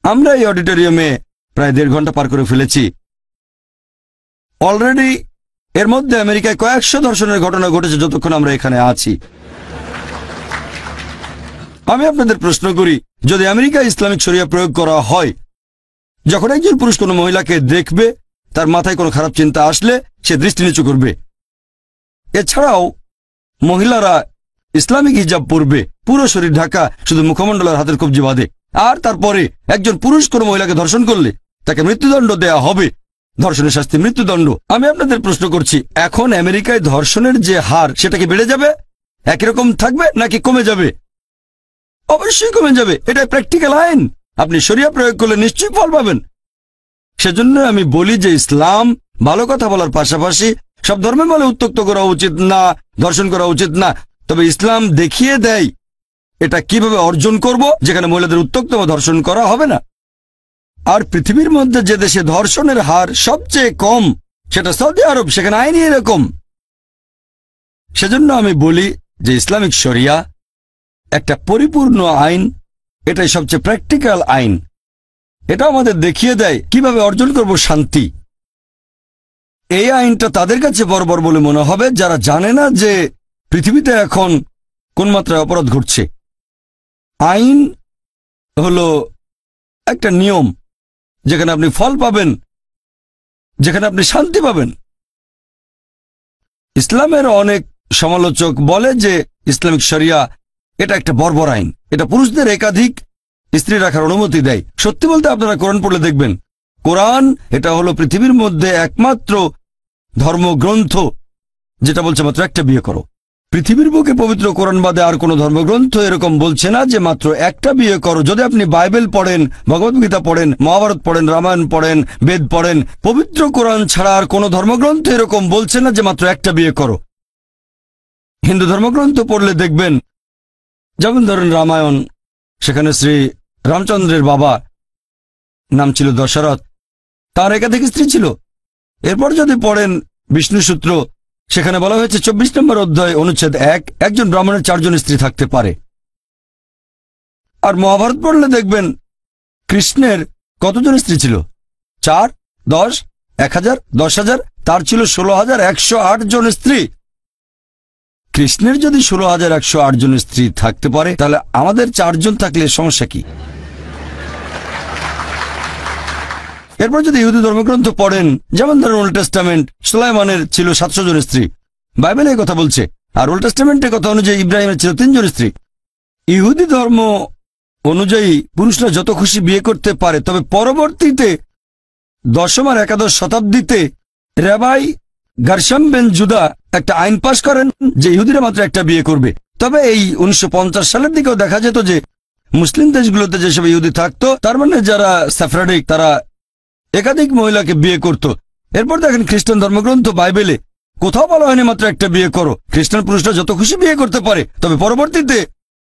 আমরা এই অডিটোরিয়ামে প্রায় 1.5 ঘন্টা পার করে ফেলেছি। অলরেডি এর মধ্যে আমেরিকায় কয়েকশো ধর্ষণের ঘটনা ঘটেছে যতক্ষণ আমরা এখানে আছি। আমি আপনাদের প্রশ্ন করি, যদি আমেরিকায় ইসলামিক শরিয়া প্রয়োগ করা হয়, যখন একজন পুরুষ কোনো মহিলাকে দেখবে তার মাথায় কোনো খারাপ চিন্তা আসলে সে দৃষ্টি নিচু করবে। এছাড়াও মহিলারা ইসলামিক হিজাব পরবে, পুরো শরীর ঢাকা, শুধু মুখমণ্ডল আর হাতের কবজি বাঁধে। আর তারপরে একজন পুরুষ কোনো মহিলাকে ধর্ষণ করলে তাকে মৃত্যুদণ্ড দেয়া হবে। ধর্ষণের শাস্তি মৃত্যুদণ্ড। আমি আপনাদের প্রশ্ন করছি, এখন আমেরিকায় ধর্ষণের যে হার সেটা কি বেড়ে যাবে, একই রকম থাকবে নাকি কমে যাবে? অবশ্যই কমে যাবে। এটাই প্র্যাকটিক্যাল আইন। আপনি শরিয়া প্রয়োগ করলে নিশ্চয়ই ফল পাবেন। সেজন্য আমি বলি যে ইসলাম ভালো কথা বলার পাশাপাশি সব ধর্মে বলে উত্ত্যক্ত করা উচিত না, ধর্ষণ করা উচিত না। তবে ইসলাম দেখিয়ে দেয় এটা কিভাবে অর্জন করব, যেখানে মহিলাদের উত্ত্যক্ত বা ধর্ষণ করা হবে না। আর পৃথিবীর মধ্যে যে দেশে ধর্ষণের হার সবচেয়ে কম সেটা সৌদি আরব, সেখানে আইনই এরকম। সেজন্য আমি বলি যে ইসলামিক শরিয়া একটা পরিপূর্ণ আইন, এটাই সবচেয়ে প্র্যাকটিক্যাল আইন। এটা আমাদের দেখিয়ে দেয় কিভাবে অর্জন করব শান্তি। এই আইনটা তাদের কাছে বর্বর বলে মনে হবে যারা জানে না যে পৃথিবীতে এখন কোন মাত্রায় অপরাধ ঘটছে। আইন হলো একটা নিয়ম, যেখানে আপনি ফল পাবেন, যেখানে আপনি শান্তি পাবেন। ইসলামের অনেক সমালোচক বলে যে ইসলামিক শরিয়া এটা একটা বর্বর আইন, এটা পুরুষদের একাধিক স্ত্রী রাখার অনুমতি দেয়। সত্যি বলতে আপনারা কোরআন পড়লে দেখবেন, কোরআন এটা হলো পৃথিবীর মধ্যে একমাত্র ধর্মগ্রন্থ যেটা বলছে মাত্র একটা বিয়ে করো। পৃথিবীর বুকে পবিত্র কোরআন বাদে আর কোনো ধর্মগ্রন্থ এরকম বলছে না যে মাত্র একটা বিয়ে করো। যদি আপনি বাইবেল পড়েন, ভগবদ্গীতা পড়েন, মহাভারত পড়েন, রামায়ণ পড়েন, বেদ পড়েন, পবিত্র কোরআন ছাড়া আর কোনো ধর্মগ্রন্থ এরকম বলছে না যে মাত্র একটা বিয়ে করো। হিন্দু ধর্মগ্রন্থ পড়লে দেখবেন, যেমন ধরেন রামায়ণ, সেখানে শ্রী রামচন্দ্রের বাবা নাম ছিল দশরথ, তার একাধিক স্ত্রী ছিল। এরপর যদি পড়েন বিষ্ণু সূত্র, সেখানে বলা হয়েছে 24 নম্বর অধ্যায় অনুচ্ছেদ 1, একজন ব্রাহ্মণের 4 জন স্ত্রী থাকতে পারে। আর মহাভারত পড়লে দেখবেন কৃষ্ণের কতজন স্ত্রী ছিল? 4, 10, 1000, 10,000, তার ছিল 16,108 জন স্ত্রী। কৃষ্ণের যদি 16,108 জন স্ত্রী থাকতে পারে, তাহলে আমাদের 4 জন থাকলে সমস্যা কি? এরপর যদি ইহুদি ধর্মগ্রন্থ পড়েন, যেমন ধরেন ওল্ড টেস্টামেন্ট, সুলাইমানের ছিল 700 জন স্ত্রী, বাইবেলে এই কথা বলছে। আর ওল্ড টেস্টামেন্টের কথা অনুযায়ী ইব্রাহিমের ছিল 3 জন স্ত্রী। ইহুদি ধর্ম অনুযায়ী পুরুষরা যত খুশি বিয়ে করতে পারে, তবে পরবর্তীতে 10ম আর 11শ শতাব্দীতে রাবাই গারশাম বেন জুদা একটা আইন পাশ করেন যে ইহুদিরা মাত্র একটা বিয়ে করবে। তবে এই 1950 সালের দিকেও দেখা যেত যে মুসলিম দেশগুলোতে যেসব ইহুদি থাকতো, তার মানে যারা সেফরাডিক, তারা একাধিক মহিলাকে বিয়ে করত। এরপর দেখেন খ্রিস্টান ধর্মগ্রন্থ বাইবেলে কোথাও বলা হয়নি মাত্র একটা বিয়ে করো। খ্রিস্টান পুরুষরা যত খুশি বিয়ে করতে পারে, তবে পরবর্তীতে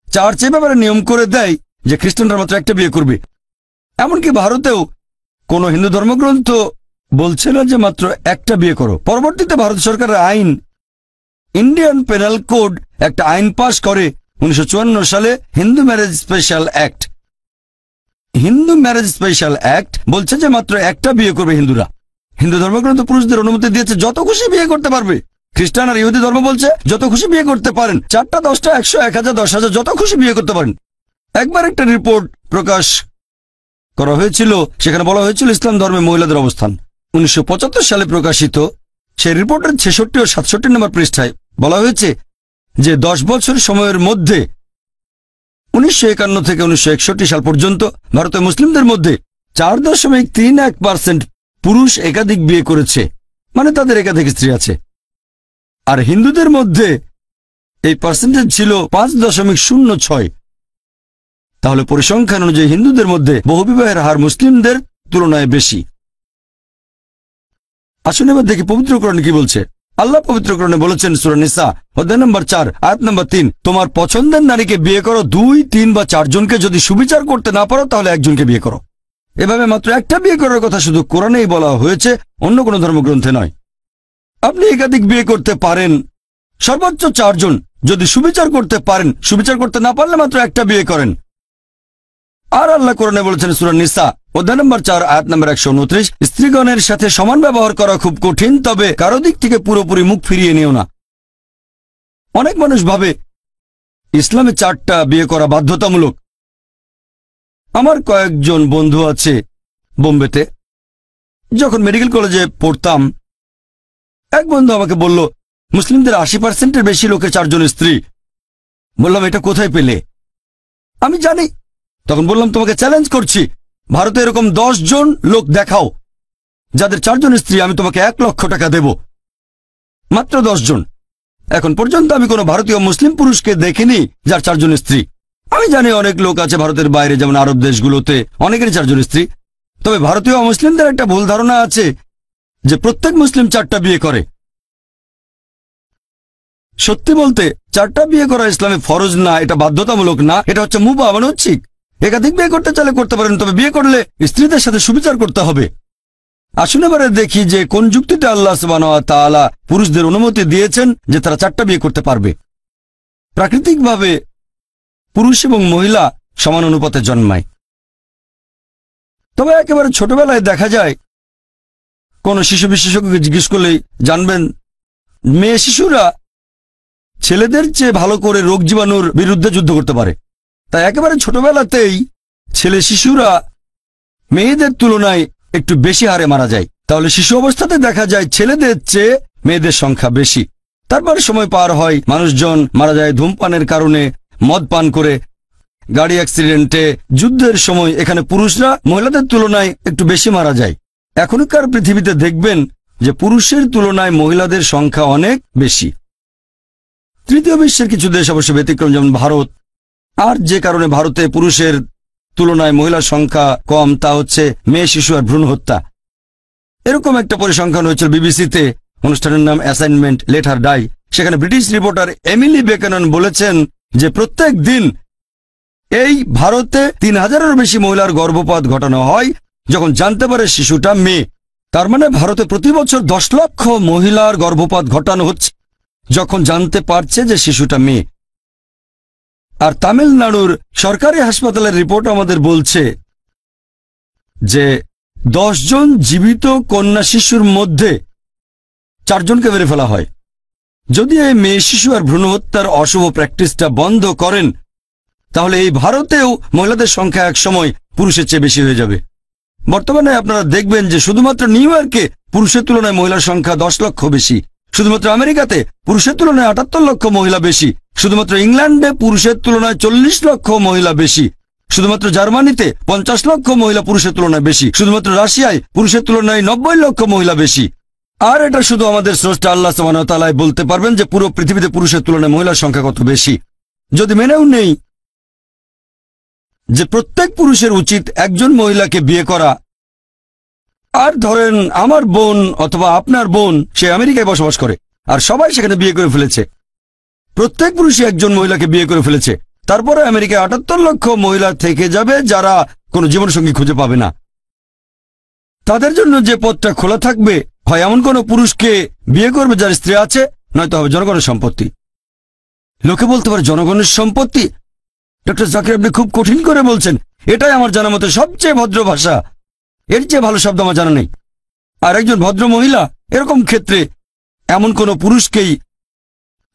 চার্চ এ ব্যাপারে নিয়ম করে দেয় যে খ্রিস্টানরা মাত্র একটা বিয়ে করবে। এমনকি ভারতেও কোনো হিন্দু ধর্মগ্রন্থ বলছে না যে মাত্র একটা বিয়ে করো। পরবর্তীতে ভারত সরকারের আইন, ইন্ডিয়ান পেনাল কোড, একটা আইন পাশ করে 1954 সালে, Hindu marriage special act. Hindu marriage special act বলছে যে মাত্র একটা বিয়ে করবে হিন্দুরা। হিন্দু ধর্মগ্রন্থ পুরুষদের অনুমতি দিয়েছে যত খুশি বিয়ে করতে পারবে। খ্রিস্টান আর ইহুদি ধর্ম বলছে যত খুশি বিয়ে করতে পারেন, 4টা 10টা 100 1000 10,000 যত খুশি বিয়ে করতে পারেন। একবার একটা রিপোর্ট প্রকাশ করা হয়েছিল, সেখানে বলা হয়েছিল ইসলাম ধর্মে মহিলাদের অবস্থান। 1975 সালে প্রকাশিত সেই রিপোর্টের 66 ও 67 নম্বর পৃষ্ঠায় বলা হয়েছে যে 10 বছর সময়ের মধ্যে 1951 থেকে 1961 সাল পর্যন্ত ভারতের মুসলিমদের মধ্যে 4.31% পুরুষ একাধিক বিয়ে করেছে, মানে তাদের একাধিক স্ত্রী আছে। আর হিন্দুদের মধ্যে এই পার্সেন্টেজ ছিল 5.06। তাহলে পরিসংখ্যান অনুযায়ী হিন্দুদের মধ্যে বহুবিবাহের হার মুসলিমদের তুলনায় বেশি। আসুন এবার দেখি পবিত্র কোরআন কি বলছে। আল্লাহ পবিত্র কোরআনে বলেছেন সূরা নিসা অধ্যায় নম্বর 4 আয়াত নম্বর 3, তোমার পছন্দের নারীকে বিয়ে করো 2, 3 বা 4 জনকে, যদি সুবিচার করতে না পারো তাহলে একজনকে বিয়ে করো। এভাবে মাত্র একটা বিয়ে করার কথা শুধু কোরআনেই বলা হয়েছে, অন্য কোনো ধর্মগ্রন্থে নয়। আপনি একাধিক বিয়ে করতে পারেন, সর্বোচ্চ 4 জন, যদি সুবিচার করতে পারেন। সুবিচার করতে না পারলে মাত্র একটা বিয়ে করেন। আর আল্লাহ কোরআনে বলেছেন সূরা নিসা অধ্যায় নম্বর 4 আয়াত নম্বর 129, স্ত্রীগণের সাথে সমান ব্যবহার করা খুব কঠিন, তবে কারো দিক থেকে পুরোপুরি মুখ ফিরিয়ে নিও না। অনেক মানুষ ভাবে ইসলামে 4টা বিয়ে করা বাধ্যতামূলক। আমার কয়েকজন বন্ধু আছে বোম্বেতে। যখন মেডিকেল কলেজে পড়তাম, এক বন্ধু আমাকে বলল মুসলিমদের 80%-এর বেশি লোকের 4 জন স্ত্রী। বললাম এটা কোথায় পেলে? আমি জানি। তখন বললাম তোমাকে চ্যালেঞ্জ করছি, ভারতে এরকম 10 জন লোক দেখাও যাদের 4 জন স্ত্রী, আমি তোমাকে 1 লক্ষ টাকা দেব। মাত্র 10 জন। এখন পর্যন্ত আমি কোনো ভারতীয় মুসলিম পুরুষকে দেখিনি যার 4 জন স্ত্রী। আমি জানি অনেক লোক আছে ভারতের বাইরে, যেমন আরব দেশগুলোতে, অনেকেরই 4 জন স্ত্রী। তবে ভারতীয় মুসলিমদের একটা ভুল ধারণা আছে যে প্রত্যেক মুসলিম 4টা বিয়ে করে। সত্যি বলতে 4টা বিয়ে করা ইসলামে ফরজ না, এটা বাধ্যতামূলক না, এটা হচ্ছে মুবাহ, মানে ঐচ্ছিক। একাধিক বিয়ে করতে চাইলে করতে পারেন, তবে বিয়ে করলে স্ত্রীদের সাথে সুবিচার করতে হবে। আসুন এবারে দেখি যে কোন যুক্তিতে আল্লাহ সুবহানাহু ওয়া তাআলা পুরুষদের অনুমতি দিয়েছেন যে তারা 4টা বিয়ে করতে পারবে। প্রাকৃতিকভাবে পুরুষ এবং মহিলা সমান অনুপাতে জন্মায়, তবে একেবারে ছোটবেলায় দেখা যায়, কোন শিশু বিশেষজ্ঞকে জিজ্ঞেস করলেই জানবেন, মেয়ে শিশুরা ছেলেদের চেয়ে ভালো করে রোগ জীবাণুর বিরুদ্ধে যুদ্ধ করতে পারে। তাই একেবারে ছোটবেলাতেই ছেলে শিশুরা মেয়েদের তুলনায় একটু বেশি হারে মারা যায়। তাহলে শিশু অবস্থাতে দেখা যায় ছেলেদের চেয়ে মেয়েদের সংখ্যা বেশি। তারপর সময় পার হয়, মানুষজন মারা যায় ধূমপানের কারণে, মদ পান করে, গাড়ি অ্যাক্সিডেন্টে, যুদ্ধের সময়। এখানে পুরুষরা মহিলাদের তুলনায় একটু বেশি মারা যায়। এখনকার পৃথিবীতে দেখবেন যে পুরুষের তুলনায় মহিলাদের সংখ্যা অনেক বেশি। তৃতীয় বিশ্বের কিছু দেশ অবশ্য ব্যতিক্রম, যেমন ভারত। আর যে কারণে ভারতে পুরুষের তুলনায় মহিলার সংখ্যা কম, তা হচ্ছে মেয়ে শিশু আর ভ্রূণ হত্যা। এরকম একটা পরিসংখ্যান হয়েছিল বিবিসিতে, অনুষ্ঠানের নাম অ্যাসাইনমেন্ট লেট হার ডাই। সেখানে ব্রিটিশ রিপোর্টার এমিলি বেকেনন বলেছেন যে প্রত্যেক দিন এই ভারতে 3000-এরও বেশি মহিলার গর্ভপাত ঘটানো হয় যখন জানতে পারে শিশুটা মেয়ে। তার মানে ভারতে প্রতি বছর 10 লক্ষ মহিলার গর্ভপাত ঘটানো হচ্ছে যখন জানতে পারছে যে শিশুটা মেয়ে। আর তামিলনাড়ুর সরকারি হাসপাতালের রিপোর্ট আমাদের বলছে যে 10 জন জীবিত কন্যা শিশুর মধ্যে 4 জনকে মেরে ফেলা হয়। যদি এই মেয়ে শিশু আর ভ্রূণ হত্যার অশুভ প্র্যাকটিসটা বন্ধ করেন, তাহলে এই ভারতেও মহিলাদের সংখ্যা একসময় পুরুষের চেয়ে বেশি হয়ে যাবে। বর্তমানে আপনারা দেখবেন যে শুধুমাত্র নিউ ইয়র্কে পুরুষের তুলনায় মহিলার সংখ্যা 10 লক্ষ বেশি। শুধুমাত্র আমেরিকাতে পুরুষের তুলনায় 78 লক্ষ মহিলা বেশি। শুধুমাত্র ইংল্যান্ডে পুরুষের তুলনায় 40 লক্ষ মহিলা বেশি। শুধুমাত্র জার্মানিতে 50 লক্ষ মহিলা পুরুষের তুলনায় বেশি। শুধুমাত্র রাশিয়ায় পুরুষের তুলনায় 90 লক্ষ মহিলা বেশি। আর এটা শুধু আমাদের স্রষ্টা আল্লাহ সুবহানাহু ওয়া তাআলা বলতে পারবেন যে পুরো পৃথিবীতে পুরুষের তুলনায় মহিলার সংখ্যা কত বেশি। যদি মেনেও নেই যে প্রত্যেক পুরুষের উচিত একজন মহিলাকে বিয়ে করা, আর ধরেন আমার বোন অথবা আপনার বোন সে আমেরিকায় বসবাস করে, আর সবাই সেখানে বিয়ে করে ফেলেছে। প্রত্যেক পুরুষই একজন মহিলাকে বিয়ে করে ফেলেছে। তারপরে আমেরিকায় ৭৮ লক্ষ মহিলা থেকে যাবে যারা কোনো জীবনসঙ্গী খুঁজে পাবে না। তাদের জন্য যে পথটা খোলা থাকবে, হয় এমন কোনো পুরুষকে বিয়ে করবে যার স্ত্রী আছে, নয়তো হবে জনগণের সম্পত্তি। লোকে বলতে পারে জনগণের সম্পত্তি। ডক্টর জাকির, আপনি খুব কঠিন করে বলছেন। এটাই আমার জানা মতে সবচেয়ে ভদ্র ভাষা। এর চেয়ে ভালো শব্দ আমার জানা নেই। আর একজন ভদ্র মহিলা এরকম ক্ষেত্রে এমন কোন পুরুষকেই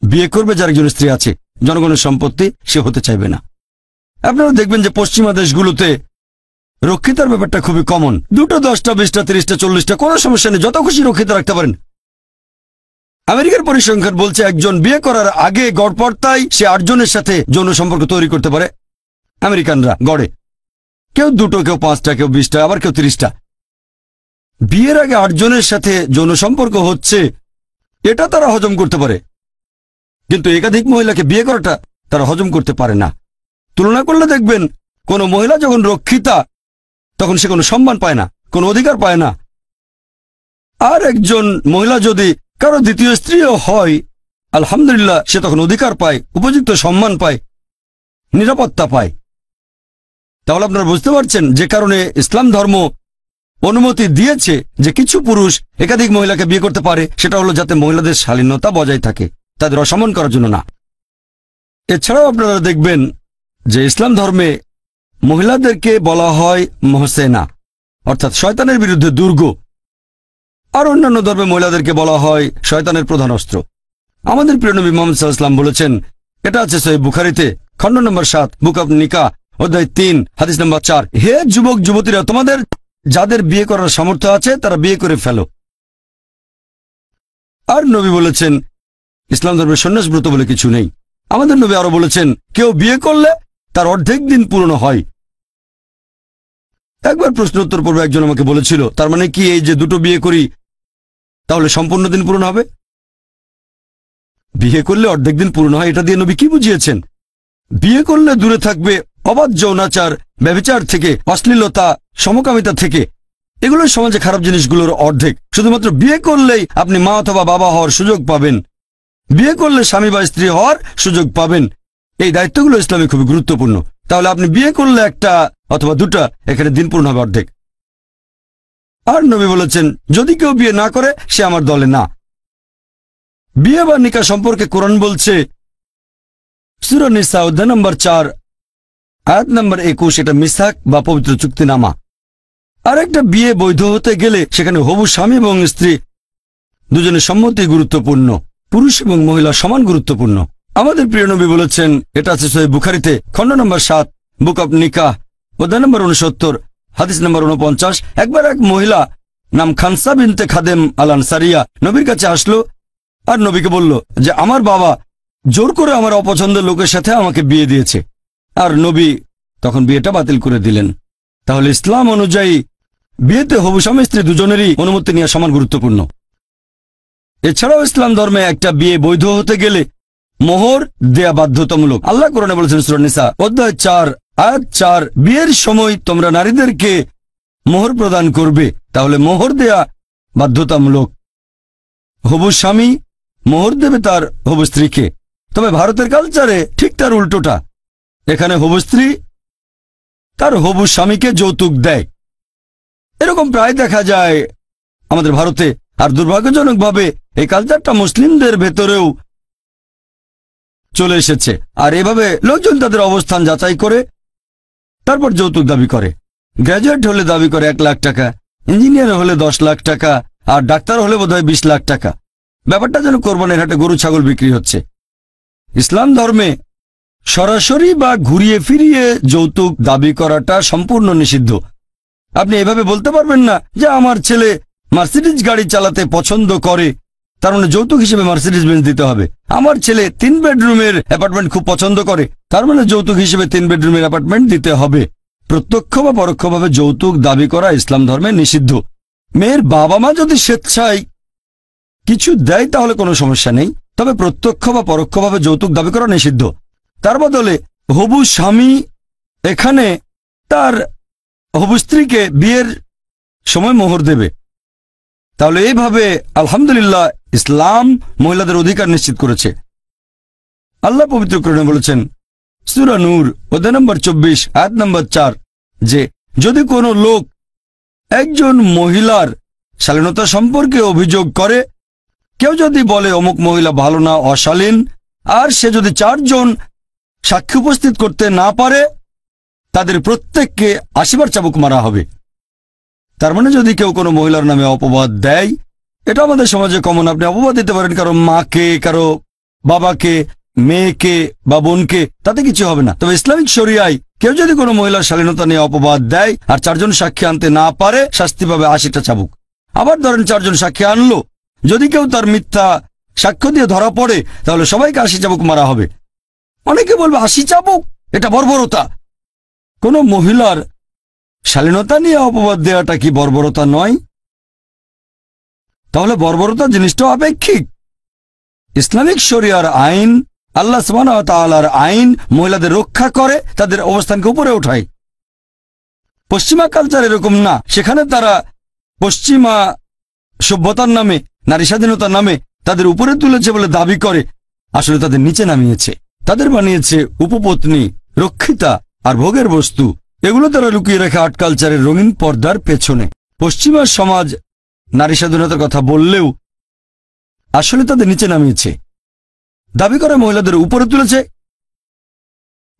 বিয়ে করবে যার একজন স্ত্রী আছে। জনগণের সম্পত্তি সে হতে চাইবে না। আপনারা দেখবেন যে পশ্চিমা দেশগুলোতে রক্ষিতার ব্যাপারটা খুবই কমন। 2টো 10টা 20টা 30টা 40টা কোনো সমস্যা নেই, যত খুশি রক্ষিতা রাখতে পারেন। আমেরিকার পরিসংখ্যান বলছে একজন বিয়ে করার আগে গড়পড়তায় সে 8 জনের সাথে যৌন সম্পর্ক তৈরি করতে পারে। আমেরিকানরা গড়ে কেউ 2টো, কেউ 5টা, কেউ 20টা, আবার কেউ 30টা। বিয়ের আগে 8 জনের সাথে যৌন সম্পর্ক হচ্ছে, এটা তারা হজম করতে পারে, কিন্তু একাধিক মহিলাকে বিয়ে করাটা তারা হজম করতে পারে না। তুলনা করলে দেখবেন কোন মহিলা যখন রক্ষিতা তখন সে কোনো সম্মান পায় না, কোনো অধিকার পায় না। আর একজন মহিলা যদি কারো দ্বিতীয় স্ত্রীও হয়, আলহামদুলিল্লাহ, সে তখন অধিকার পায়, উপযুক্ত সম্মান পায়, নিরাপত্তা পায়। তাহলে আপনারা বুঝতে পারছেন যে কারণে ইসলাম ধর্ম অনুমতি দিয়েছে যে কিছু পুরুষ একাধিক মহিলাকে বিয়ে করতে পারে, সেটা হলো যাতে মহিলাদের শালীনতা বজায় থাকে, তাদের অসম্মান করার জন্য না। এছাড়াও আপনারা দেখবেন যে ইসলাম ধর্মে মহিলাদেরকে বলা হয় মহসেনা, অর্থাৎ শয়তানের বিরুদ্ধে দুর্গ। আর অন্যান্য ধর্মে মহিলাদেরকে বলা হয় শয়তানের প্রধান অস্ত্র। আমাদের প্রিয় নবী মুহাম্মদ সাল্লাল্লাহু আলাইহি ওয়াসাল্লাম বলেছেন, এটা আছে সহিহ বুখারীতে, খণ্ড নম্বর 7, বুক অব নিকাহ, অধ্যায় 3, হাদিস নম্বর 4, হে যুবক যুবতীরা, তোমাদের যাদের বিয়ে করার সামর্থ্য আছে তারা বিয়ে করে ফেলো। আর নবী বলেছেন ইসলাম ধর্মের সন্ন্যাস ব্রত বলে কিছু নেই। আমাদের নবী আরো বলেছেন, কেউ বিয়ে করলে তার অর্ধেক দিন পূর্ণ হয়। একবার প্রশ্ন উত্তর পর্বে একজন আমাকে বলেছিল, তার মানে কি এই যে 2টো বিয়ে করি তাহলে সম্পূর্ণ দিন পূরণ হবে? বিয়ে করলে অর্ধেক দিন পূর্ণ হয়, এটা দিয়ে নবী কি বুঝিয়েছেন? বিয়ে করলে দূরে থাকবে অবাধ যৌনাচার, ব্যভিচার থেকে, অশ্লীলতা, সমকামিতা থেকে। এগুলো সমাজে খারাপ জিনিসগুলোর অর্ধেক। শুধুমাত্র বিয়ে করলেই আপনি মা অথবা বাবা হওয়ার সুযোগ পাবেন, বিয়ে করলে স্বামী বা স্ত্রী হওয়ার সুযোগ পাবেন। এই দায়িত্বগুলো ইসলামে খুবই গুরুত্বপূর্ণ। তাহলে আপনি বিয়ে করলে 1টা অথবা 2টা, এখানে দিন পূর্ণ হবে অর্ধেক। আর নবী বলেছেন, যদি কেউ বিয়ে না করে সে আমার দলে না। বিয়ে বা নিকাহ সম্পর্কে কোরআন বলছে, সূরা নিসা অধ্যায় নম্বর 4, আয়াত নম্বর 21, এটা মিসাক বা পবিত্র চুক্তিনামা। আর একটা বিয়ে বৈধ হতে গেলে সেখানে হবু স্বামী এবং স্ত্রী দুজনের সম্মতি গুরুত্বপূর্ণ। পুরুষ এবং মহিলা সমান গুরুত্বপূর্ণ। আমাদের প্রিয় নবী বলেছেন, এটা আছে সহিহ বুখারীতে, খণ্ড নম্বর 7, বুক অব নিকাহ, অধ্যায় নম্বর 69, হাদিস নম্বর 49। একবার এক মহিলা নাম খানসা বিনতে খাদেম আল আনসারিয়া নবীর কাছে আসলো আর নবীকে বলল যে আমার বাবা জোর করে আমার অপছন্দের লোকের সাথে আমাকে বিয়ে দিয়েছে। আর নবী তখন বিয়েটা বাতিল করে দিলেন। তাহলে ইসলাম অনুযায়ী বিয়েতে হবু স্বামী স্ত্রী দুজনেরই অনুমতি নেওয়া সমান গুরুত্বপূর্ণ। এছাড়াও ইসলাম ধর্মে একটা বিয়ে বৈধ হতে গেলে মোহর দেয়া বাধ্যতামূলক। আল্লাহ কোরআনে বলেছেন সূরা নিসা অধ্যায় 4, আয়াত 4, বিয়ের সময় তোমরা নারীদেরকে মোহর প্রদান করবে। তাহলে মোহর দেয়া বাধ্যতামূলক। হবু স্বামী মোহর দেবে তার হবু স্ত্রীকে। তবে ভারতের কালচারে ঠিক তার উল্টোটা। এখানে হবু স্ত্রী তার হবু স্বামীকে যৌতুক দেয়। এরকম প্রায় দেখা যায় আমাদের ভারতে। আর দুর্ভাগ্যজনকভাবে এই কালচারটা মুসলিমদের ভেতরেও চলে এসেছে। আর এভাবে লোকজন তাদের অবস্থান যাচাই করে তারপর যৌতুক দাবি করে। গ্র্যাজুয়েট হলে দাবি করে 1 লাখ টাকা, ইঞ্জিনিয়ার হলে 10 লাখ টাকা, আর ডাক্তার হলে বোধহয় 20 লাখ টাকা। ব্যাপারটা যেন কোরবানির হাটে গরু ছাগল বিক্রি হচ্ছে। ইসলাম ধর্মে সরাসরি বা ঘুরিয়ে ফিরিয়ে যৌতুক দাবি করাটা সম্পূর্ণ নিষিদ্ধ। আপনি এভাবে বলতে পারবেন না যে আমার ছেলে মার্সিডিজ গাড়ি চালাতে পছন্দ করে, তার মানে যৌতুক হিসেবে মার্সিডিজ বেঞ্চ দিতে হবে। আমার ছেলে 3 বেডরুমের অ্যাপার্টমেন্ট খুব পছন্দ করে, তার মানে যৌতুক হিসেবে 3 বেডরুমের অ্যাপার্টমেন্ট দিতে হবে। প্রত্যক্ষ বা পরোক্ষভাবে যৌতুক দাবি করা ইসলাম ধর্মে নিষিদ্ধ। মেয়ের বাবা মা যদি স্বেচ্ছায় কিছু দেয় তাহলে কোনো সমস্যা নেই, তবে প্রত্যক্ষ বা পরোক্ষভাবে যৌতুক দাবি করা নিষিদ্ধ। তার বদলে হবু স্বামী এখানে তার হবু স্ত্রীকে বিয়ের সময় মোহর দেবে। তাহলে এইভাবে আলহামদুলিল্লাহ ইসলাম মহিলাদের অধিকার নিশ্চিত করেছে। আল্লাহ পবিত্র কোরআনে বলেছেন সূরা নূর অধ্যায় নম্বর 24 আয়াত নম্বর 4 যে যদি কোনো লোক একজন মহিলার শালীনতা সম্পর্কে অভিযোগ করে, কেউ যদি বলে অমুক মহিলা ভালো না, অশালীন, আর সে যদি 4 জন সাক্ষী উপস্থিত করতে না পারে, তাদের প্রত্যেককে 80 বার চাবুক মারা হবে। তার মানে যদি কেউ কোনো মহিলার নামে অপবাদ দেয়, এটা আমাদের সমাজে কমন, আপনি অপবাদ দিতে পারেন কারো মাকে, কারো বাবাকে, মেয়েকে বা বোনকে, তাতে কিছু হবে না। তবে ইসলামিক শরিয়ায় কেউ যদি কোনো মহিলার শালীনতা নিয়ে অপবাদ দেয় আর 4 জন সাক্ষী আনতে না পারে, শাস্তি পাবে 80টা চাবুক। আবার ধরেন 4 জন সাক্ষী আনলো, যদি কেউ তার মিথ্যা সাক্ষ্য দিয়ে ধরা পড়ে, তাহলে সবাইকে 80 চাবুক মারা হবে। অনেকে বলবে 80 চাবুক, এটা বর্বরতা। কোন মহিলার শালীনতা নিয়ে অপবাদ দেওয়াটা কি বর্বরতা নয়? তাহলে বর্বরতা জিনিসটাও আপেক্ষিক। ইসলামিক শরিয়ার আইন, আল্লাহ সুবহানাহু ওয়া তাআলার আইন মহিলাদের রক্ষা করে, তাদের অবস্থানকে উপরে ওঠায়। পশ্চিমা কালচার এরকম না, সেখানে তারা পশ্চিমা সভ্যতার নামে, নারী স্বাধীনতার নামে তাদের উপরে তুলেছে বলে দাবি করে, আসলে তাদের নিচে নামিয়েছে। তাদের বানিয়েছে উপপত্নী, রক্ষিতা আর ভোগের বস্তু। এগুলো তারা লুকিয়ে রাখে আর্ট কালচারের রঙিন পর্দার পেছনে। পশ্চিমা সমাজ নারী স্বাধীনতার কথা বললেও আসলে তাদের নিচে নামিয়েছে। দাবি করে মহিলাদের উপরে তুলেছে,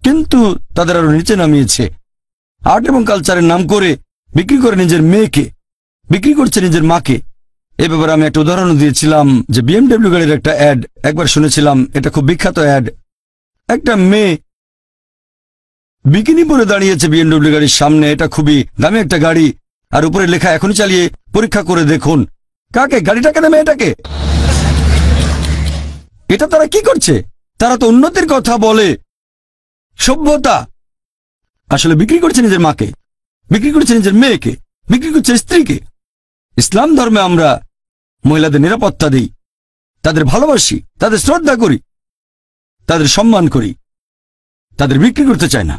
কিন্তু তাদের আরো নিচে নামিয়েছে। আর্ট এবং কালচারের নাম করে বিক্রি করে নিজের মেয়েকে, বিক্রি করছে নিজের মাকে। এ ব্যাপারে আমি একটা উদাহরণ দিয়েছিলাম যে BMW গাড়ির একটা অ্যাড একবার শুনেছিলাম, এটা খুব বিখ্যাত অ্যাড। একটা মেয়ে বিকিনি পরে দাঁড়িয়েছে BMW গাড়ির সামনে, এটা খুবই দামি একটা গাড়ি, আর উপরে লেখা এখনই চালিয়ে পরীক্ষা করে দেখুন। কাকে? গাড়িটাকে না মেয়েটাকে? এটা তারা কি করছে? তারা তো উন্নতির কথা বলে, সভ্যতা। আসলে বিক্রি করছে নিজের মাকে, বিক্রি করছে নিজের মেয়েকে, বিক্রি করছে স্ত্রীকে। ইসলাম ধর্মে আমরা মহিলাদের নিরাপত্তা দিই, তাদের ভালোবাসি, তাদের শ্রদ্ধা করি, তাদের সম্মান করি, তাদের বিক্রি করতে চায় না।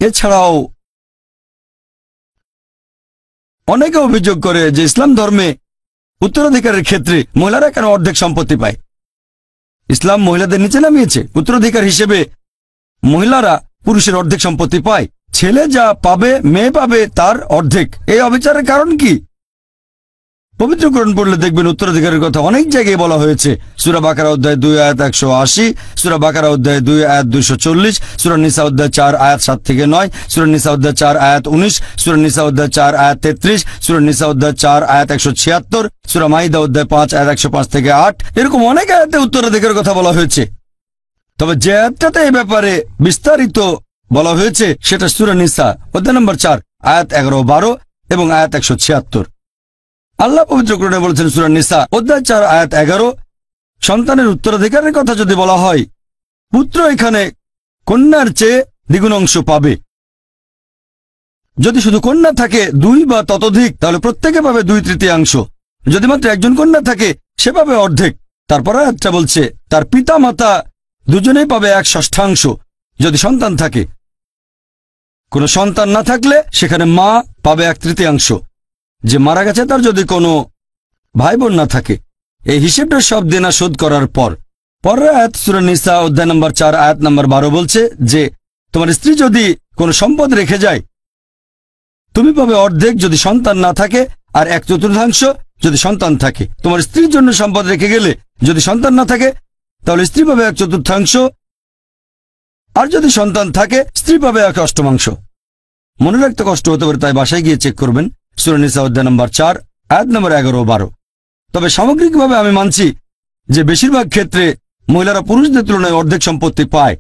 এছাড়াও অনেকে অভিযোগ করে যে ইসলাম ধর্মে উত্তরাধিকারের ক্ষেত্রে মহিলারা কেন অর্ধেক সম্পত্তি পায়। ইসলাম মহিলাদের নিচে নামিয়েছে, উত্তরাধিকার হিসেবে মহিলারা পুরুষের অর্ধেক সম্পত্তি পায়। ছেলে যা পাবে মেয়ে পাবে তার অর্ধেক। এই অবিচারের কারণ কি? পবিত্র কোরআন পড়লে দেখবেন উত্তরাধিকারের কথা অনেক জায়গায় বলা হয়েছে। সূরা বাকারা অধ্যায় 2 আয়াত 180, সূরা বাকারা অধ্যায় 2 আয়াত 240, সূরা নিসা অধ্যায় 4 আয়াত 7 থেকে 9, সূরা নিসা অধ্যায় 4 আয়াত 19, সূরা নিসা অধ্যায় 4 আয়াত 33, সূরা নিসা অধ্যায় 4 আয়াত 176, সূরা মাইদা অধ্যায় 5 আয়াত 105 থেকে 8। এরকম অনেক আয়াতে উত্তরাধিকারের কথা বলা হয়েছে। তবে যে আয়াতটাতে এই ব্যাপারে বিস্তারিত বলা হয়েছে সেটা সূরা নিসা অধ্যায় নম্বর 4 আয়াত 11 ও 12 এবং আয়াত 176। আল্লাহ পবিত্র কোরআনে বলেছেন সূরা নিসা অধ্যায় 4 আয়াত 11, সন্তানের উত্তরাধিকারের কথা যদি বলা হয়, পুত্র এখানে কন্যার চেয়ে দ্বিগুণ অংশ পাবে। যদি শুধু কন্যা থাকে 2 বা ততোধিক, তাহলে প্রত্যেকে পাবে 2/3। যদি মাত্র একজন কন্যা থাকে সে পাবে অর্ধেক। তারপর আয়াতটা বলছে তার পিতা মাতা দুজনেই পাবে 1/6 যদি সন্তান থাকে। কোনো সন্তান না থাকলে সেখানে মা পাবে 1/3। যে মারা গেছে তার যদি কোনো ভাই বোন না থাকে। এই হিসেবটা সব দেনা শোধ করার পর পরের আয়াত সূরা নিসা অধ্যায় নম্বর 4 আয়াত নম্বর 12 বলছে যে তোমার স্ত্রী যদি কোনো সম্পদ রেখে যায় তুমি পাবে অর্ধেক যদি সন্তান না থাকে, আর 1/4 যদি সন্তান থাকে। তোমার স্ত্রীর জন্য সম্পদ রেখে গেলে যদি সন্তান না থাকে তাহলে স্ত্রী পাবে 1/4, আর যদি সন্তান থাকে স্ত্রী পাবে 1/8। মনে রাখতে কষ্ট হতে পারে, তাই বাসায় গিয়ে চেক করবেন সূরা নিসা অধ্যায় নম্বর 4 আয়াত নম্বর 11 ও 12। তবে সামগ্রিকভাবে আমি মানছি যে বেশিরভাগ ক্ষেত্রে মহিলারা পুরুষদের তুলনায় অর্ধেক সম্পত্তি পায়।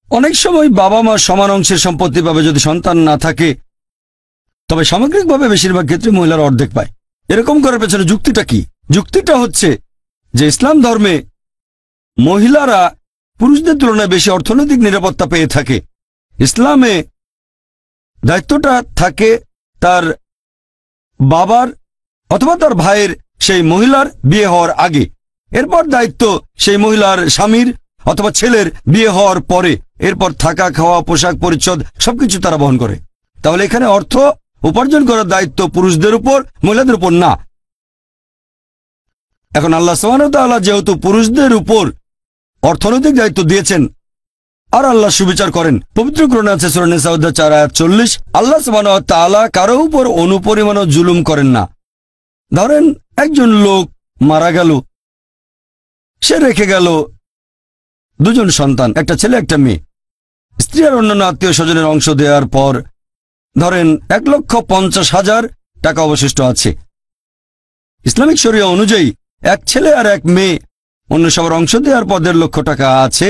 অনেক সময় বাবা মা সমান অংশের সম্পত্তি পাবে যদি সন্তান না থাকে, তবে সামগ্রিকভাবে বেশিরভাগ ক্ষেত্রে মহিলারা অর্ধেক পায়। এরকম করার পেছনে যুক্তিটা কি? যুক্তিটা হচ্ছে যে ইসলাম ধর্মে মহিলারা পুরুষদের তুলনায় বেশি অর্থনৈতিক নিরাপত্তা পেয়ে থাকে। ইসলামে দায়িত্বটা থাকে তার বাবার অথবা তার ভাইয়ের সেই মহিলার বিয়ে হওয়ার আগে, এরপর দায়িত্ব সেই মহিলার স্বামীর অথবা ছেলের বিয়ে হওয়ার পরে, এরপর থাকা খাওয়া পোশাক পরিচ্ছদ সবকিছু তারা বহন করে। তাহলে এখানে অর্থ উপার্জন করার দায়িত্ব পুরুষদের উপর, মহিলাদের উপর না। এখন আল্লাহ সুবহানাহু ওয়া তাআলা যেহেতু পুরুষদের উপর অর্থনৈতিক দায়িত্ব দিয়েছেন আর আল্লাহ সুবিচার করেন, পবিত্র কোরআনে আছে সূরা নিসা অধ্যায় 4 আয়াত 40, আল্লাহ সুবহানাহু ওয়া তাআলা কারো উপর অনুপরিমাণও জুলুম করেন না। ধরেন একজন লোক মারা গেল, সে রেখে গেল দুজন সন্তান, একটা ছেলে একটা মেয়ে। স্ত্রী আর অন্যান্য আত্মীয় স্বজনের অংশ দেওয়ার পর ধরেন 1,50,000 টাকা অবশিষ্ট আছে। ইসলামিক শরিয়া অনুযায়ী এক ছেলে আর এক মেয়ে, অন্য সবার অংশ দেওয়ার পর 1.5 লক্ষ টাকা আছে।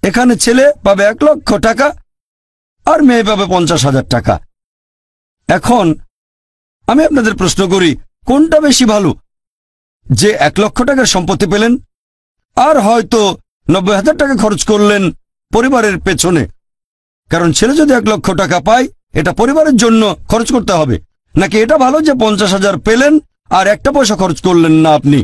এখানে ছেলে পাবে 1 লক্ষ টাকা আর মেয়ে পাবে 50,000 টাকা। এখন আমি আপনাদের প্রশ্ন করি, কোনটা বেশি ভালো? যে 1 লক্ষ টাকার সম্পত্তি পেলেন আর হয়তো 90,000 টাকা খরচ করলেন পরিবারের পেছনে, কারণ ছেলে যদি 1 লক্ষ টাকা পায় এটা পরিবারের জন্য খরচ করতে হবে, নাকি এটা ভালো যে 50,000 পেলেন আর একটা পয়সা খরচ করলেন না আপনি?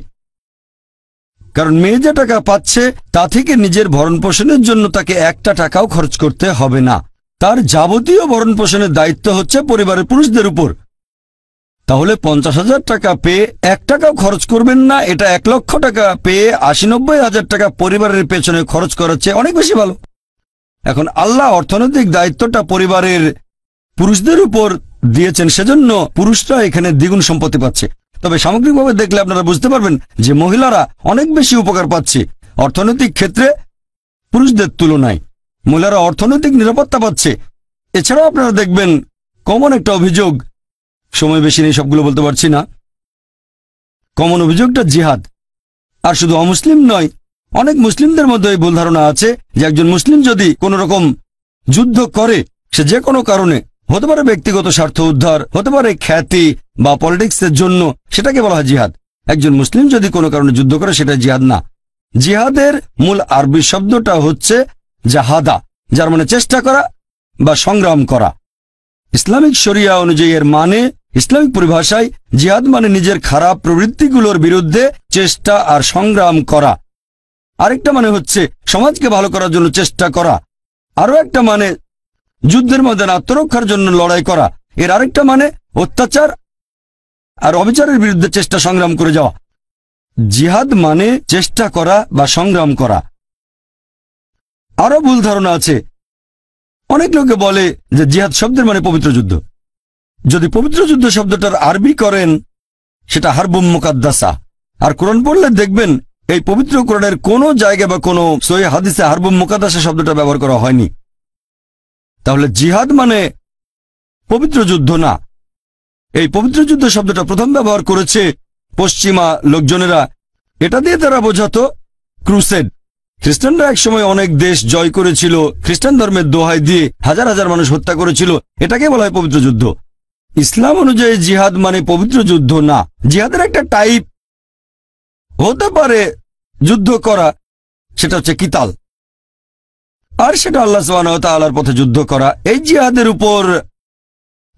কারণ মেয়ে যে টাকা পাচ্ছে তা থেকে নিজের ভরণ পোষণের জন্য তাকে একটা টাকাও খরচ করতে হবে না। তার যাবতীয় ভরণ পোষণের দায়িত্ব হচ্ছে পরিবারের পুরুষদের উপর। তাহলে 50,000 টাকা পেয়ে 1 টাকাও খরচ করবেন না, এটা 1 লক্ষ টাকা পেয়ে 80-90,000 টাকা পরিবারের পেছনে খরচ করার চেয়ে অনেক বেশি ভালো। এখন আল্লাহ অর্থনৈতিক দায়িত্বটা পরিবারের পুরুষদের উপর দিয়েছেন, সেজন্য পুরুষরা এখানে দ্বিগুণ সম্পত্তি পাচ্ছে। তবে সামগ্রিকভাবে দেখলে আপনারা বুঝতে পারবেন যে মহিলারা অনেক বেশি উপকার পাচ্ছে অর্থনৈতিক ক্ষেত্রে পুরুষদের তুলনায়। মহিলারা অর্থনৈতিক নিরাপত্তা পাচ্ছে। এছাড়াও আপনারা দেখবেন কমন একটা অভিযোগ, সময় বেশি নেই সবগুলো বলতে পারছি না, কমন অভিযোগটা জিহাদ। আর শুধু অমুসলিম নয়, অনেক মুসলিমদের মধ্যে এই ভুল ধারণা আছে যে একজন মুসলিম যদি কোনো রকম যুদ্ধ করে, সে যে কোনো কারণে, হতে পারে ব্যক্তিগত স্বার্থ উদ্ধার, হতে পারে খ্যাতি বা পলিটিক্সের জন্য, সেটাকে বলা হয় জিহাদ। একজন মুসলিম যদি কোনো কারণে যুদ্ধ করে সেটা জিহাদ না। জিহাদের মূল আরবি শব্দটা হচ্ছে জাহাদা, যার মানে চেষ্টা করা বা সংগ্রাম করা। ইসলামিক শরিয়া অনুযায়ী এর মানে, ইসলামিক পরিভাষায় জিহাদ মানে নিজের খারাপ প্রবৃত্তিগুলোর বিরুদ্ধে চেষ্টা আর সংগ্রাম করা। আরেকটা মানে হচ্ছে সমাজকে ভালো করার জন্য চেষ্টা করা। আরও একটা মানে যুদ্ধের মধ্যে আত্মরক্ষার জন্য লড়াই করা। এর আরেকটা মানে অত্যাচার আর অবিচারের বিরুদ্ধে চেষ্টা সংগ্রাম করে যাওয়া। জিহাদ মানে চেষ্টা করা বা সংগ্রাম করা। আরো ভুল ধারণা আছে, অনেক লোকে বলে যে জিহাদ শব্দের মানে পবিত্র যুদ্ধ। যদি পবিত্র যুদ্ধ শব্দটার আরবি করেন সেটা হারবুম মুকাদ্দাসা, আর কোরআন পড়লে দেখবেন এই পবিত্র কোরআনের কোনো জায়গায় বা কোনো সহিহ হাদিসে হারবুম মুকাদ্দাসা শব্দটা ব্যবহার করা হয়নি। তাহলে জিহাদ মানে পবিত্র যুদ্ধ না। এই পবিত্র যুদ্ধ শব্দটা প্রথম ব্যবহার করেছে পশ্চিমা লোকজনেরা। এটা দিয়ে তারা বোঝাতো ক্রুসেড। খ্রিস্টানরা একসময় অনেক দেশ জয় করেছিল, খ্রিস্টান ধর্মের দোহাই দিয়ে হাজার হাজার মানুষ হত্যা করেছিল, এটাকে বলা হয় পবিত্র যুদ্ধ। ইসলাম অনুযায়ী জিহাদ মানে পবিত্র যুদ্ধ না। জিহাদের একটা টাইপ হতে পারে যুদ্ধ করা, সেটা হচ্ছে কিতাল, আর সেটা আল্লাহ সুবহানাহু ওয়া তাআলার পথে যুদ্ধ করা। এই জিহাদের উপর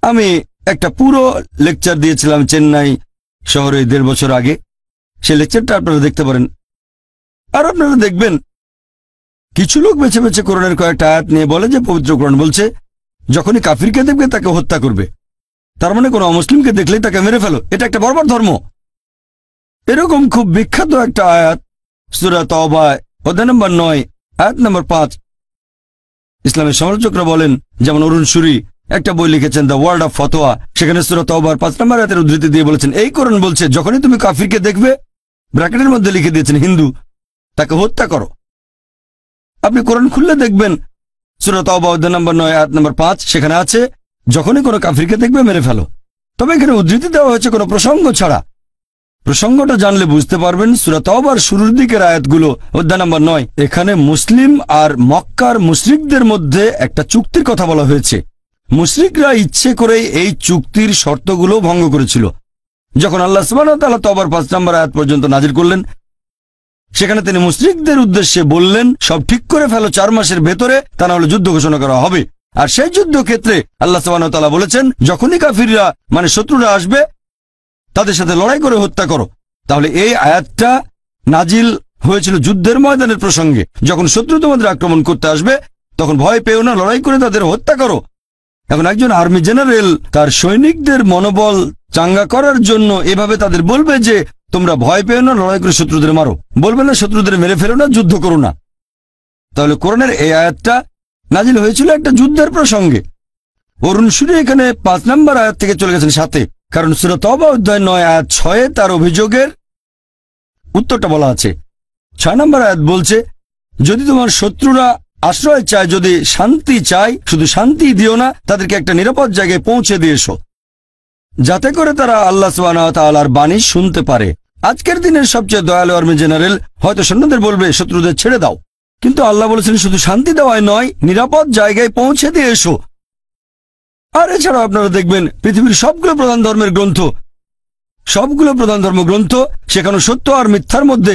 আমি একটা পুরো লেকচার দিয়েছিলাম চেন্নাই শহরে 1.5 বছর আগে। সেই লেকচারটা আপনারা দেখতে পারেন। আর আপনারা দেখবেন কিছু লোক বেছে বেছে কোরআনের কয়েকটা আয়াত নিয়ে বলে যে পবিত্র কোরআন বলছে যখনই কাফিরকে দেখবে তাকে হত্যা করবে, তার মানে কোনো অমুসলিমকে দেখলেই তাকে মেরে ফেলো, এটা একটা বর্বর ধর্ম। এরকম খুব বিখ্যাত একটা আয়াত সূরা তাওবা অধ্যায় নম্বর 9 আয়াত নম্বর 5। ইসলামের সমালোচকরা বলেন, যেমন অরুণ সুরি একটা বই লিখেছেন দ্য ওয়ার্ল্ড অফ ফতোয়া, সেখানে সূরা তাওবার 5 নম্বর আয়াতের উদ্ধৃতি দিয়ে বলেছেন এই কোরআন বলছে যখনই তুমি কাফিরকে দেখবে, ব্র্যাকেটের মধ্যে লিখে দিয়েছেন হিন্দু, তাকে হত্যা করো। আপনি কোরআন খুললে দেখবেন সূরা তাওবা অধ্যায় নম্বর 9 আয়াত নম্বর 5, সেখানে আছে যখনই কোনো কাফিরকে দেখবে মেরে ফেলো। তবে এখানে উদ্ধৃতি দেওয়া হয়েছে কোনো প্রসঙ্গ ছাড়া। প্রসঙ্গটা জানলে বুঝতে পারবেন সূরা তাওবার শুরুর দিকের আয়াতগুলো অধ্যায় নম্বর 9, এখানে মুসলিম আর মক্কার মুশরিকদের মধ্যে একটা চুক্তির কথা বলা হয়েছে। মুশরিকরা ইচ্ছে করে এই চুক্তির শর্তগুলো ভঙ্গ করেছিল। যখন আল্লাহ সুবহানাহু ওয়া তাআলা তাওবার 5 নম্বর আয়াত পর্যন্ত নাজিল করলেন, সেখানে তিনি মুশরিকদের উদ্দেশ্যে বললেন সব ঠিক করে ফেলো 4 মাসের ভেতরে, তা না হলে যুদ্ধ ঘোষণা করা হবে। আর সেই যুদ্ধ ক্ষেত্রে আল্লাহ সুবহানাহু ওয়া তাআলা বলেছেন যখনই কাফিররা মানে শত্রুরা আসবে তাদের সাথে লড়াই করে হত্যা করো। তাহলে এই আয়াতটা নাজিল হয়েছিল যুদ্ধের ময়দানের প্রসঙ্গে। যখন শত্রু তোমাদের আক্রমণ করতে আসবে তখন ভয় পেও না, লড়াই করে তাদের হত্যা করো। এখন একজন আর্মি জেনারেল তার সৈনিকদের মনোবল চাঙ্গা করার জন্য এভাবে তাদের বলবে যে তোমরা ভয় পেও না, লড়াই করে শত্রুদের মারো, বলবে না শত্রুদের মেরে ফেলো না, যুদ্ধ করো না। তাহলে কোরআনের এই আয়াতটা নাজিল হয়েছিল একটা যুদ্ধের প্রসঙ্গে। অরুণ সূরি এখানে 5 নম্বর আয়াত থেকে চলে গেছেন 7-এ, কারণ সূরা তওবা অধ্যায় 9 আয়াত 6-এ তার অভিযোগের উত্তরটা বলা আছে। 6 নম্বর আয়াত বলছে, যদি তোমার শত্রুরা আশ্রয় চায়, যদি শান্তি চায়, শুধু শান্তি দিও না, তাদেরকে একটা নিরাপদ জায়গায় পৌঁছে দিয়ে এসো, যাতে করে তারা আল্লাহ সুবহানাহু ওয়া তাআলার বাণী শুনতে পারে। আজকের দিনের সবচেয়ে দয়ালু আর্মি জেনারেল হয়তো সৈন্যদের বলবে শত্রুদের ছেড়ে দাও, কিন্তু আল্লাহ বলেছেন শুধু শান্তি দেওয়াই নয়, নিরাপদ জায়গায় পৌঁছে দিয়ে এসো। আর এছাড়াও আপনারা দেখবেন পৃথিবীর সবগুলো প্রধান ধর্মের গ্রন্থ, সবগুলো প্রধান ধর্মগ্রন্থ, সেখানে সত্য আর মিথ্যার মধ্যে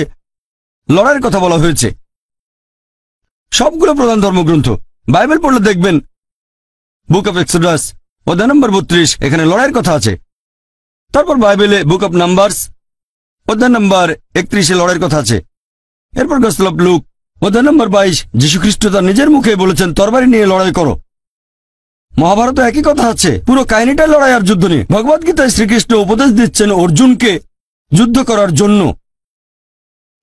লড়াইয়ের কথা বলা হয়েছে। সবগুলো প্রধান ধর্মগ্রন্থ, বাইবেল পড়লে দেখবেন বুক অফ এক্সোডাস অধ্যায় নম্বর 32 এখানে লড়াইয়ের কথা আছে। তারপর বাইবেলে বুক অফ নাম্বারস অধ্যায় নম্বর 31-এ লড়াইয়ের কথা আছে। এরপর গসপেল অফ লুক অধ্যায় নম্বর 22 যীশু খ্রিস্ট তার নিজের মুখে বলেছেন তরবারি নিয়ে লড়াই করো। মহাভারতে একই কথা আছে, পুরো কাহিনীটা লড়াই আর যুদ্ধ নিয়ে। ভগবদ্গীতায় শ্রীকৃষ্ণ উপদেশ দিচ্ছেন অর্জুনকে যুদ্ধ করার জন্য।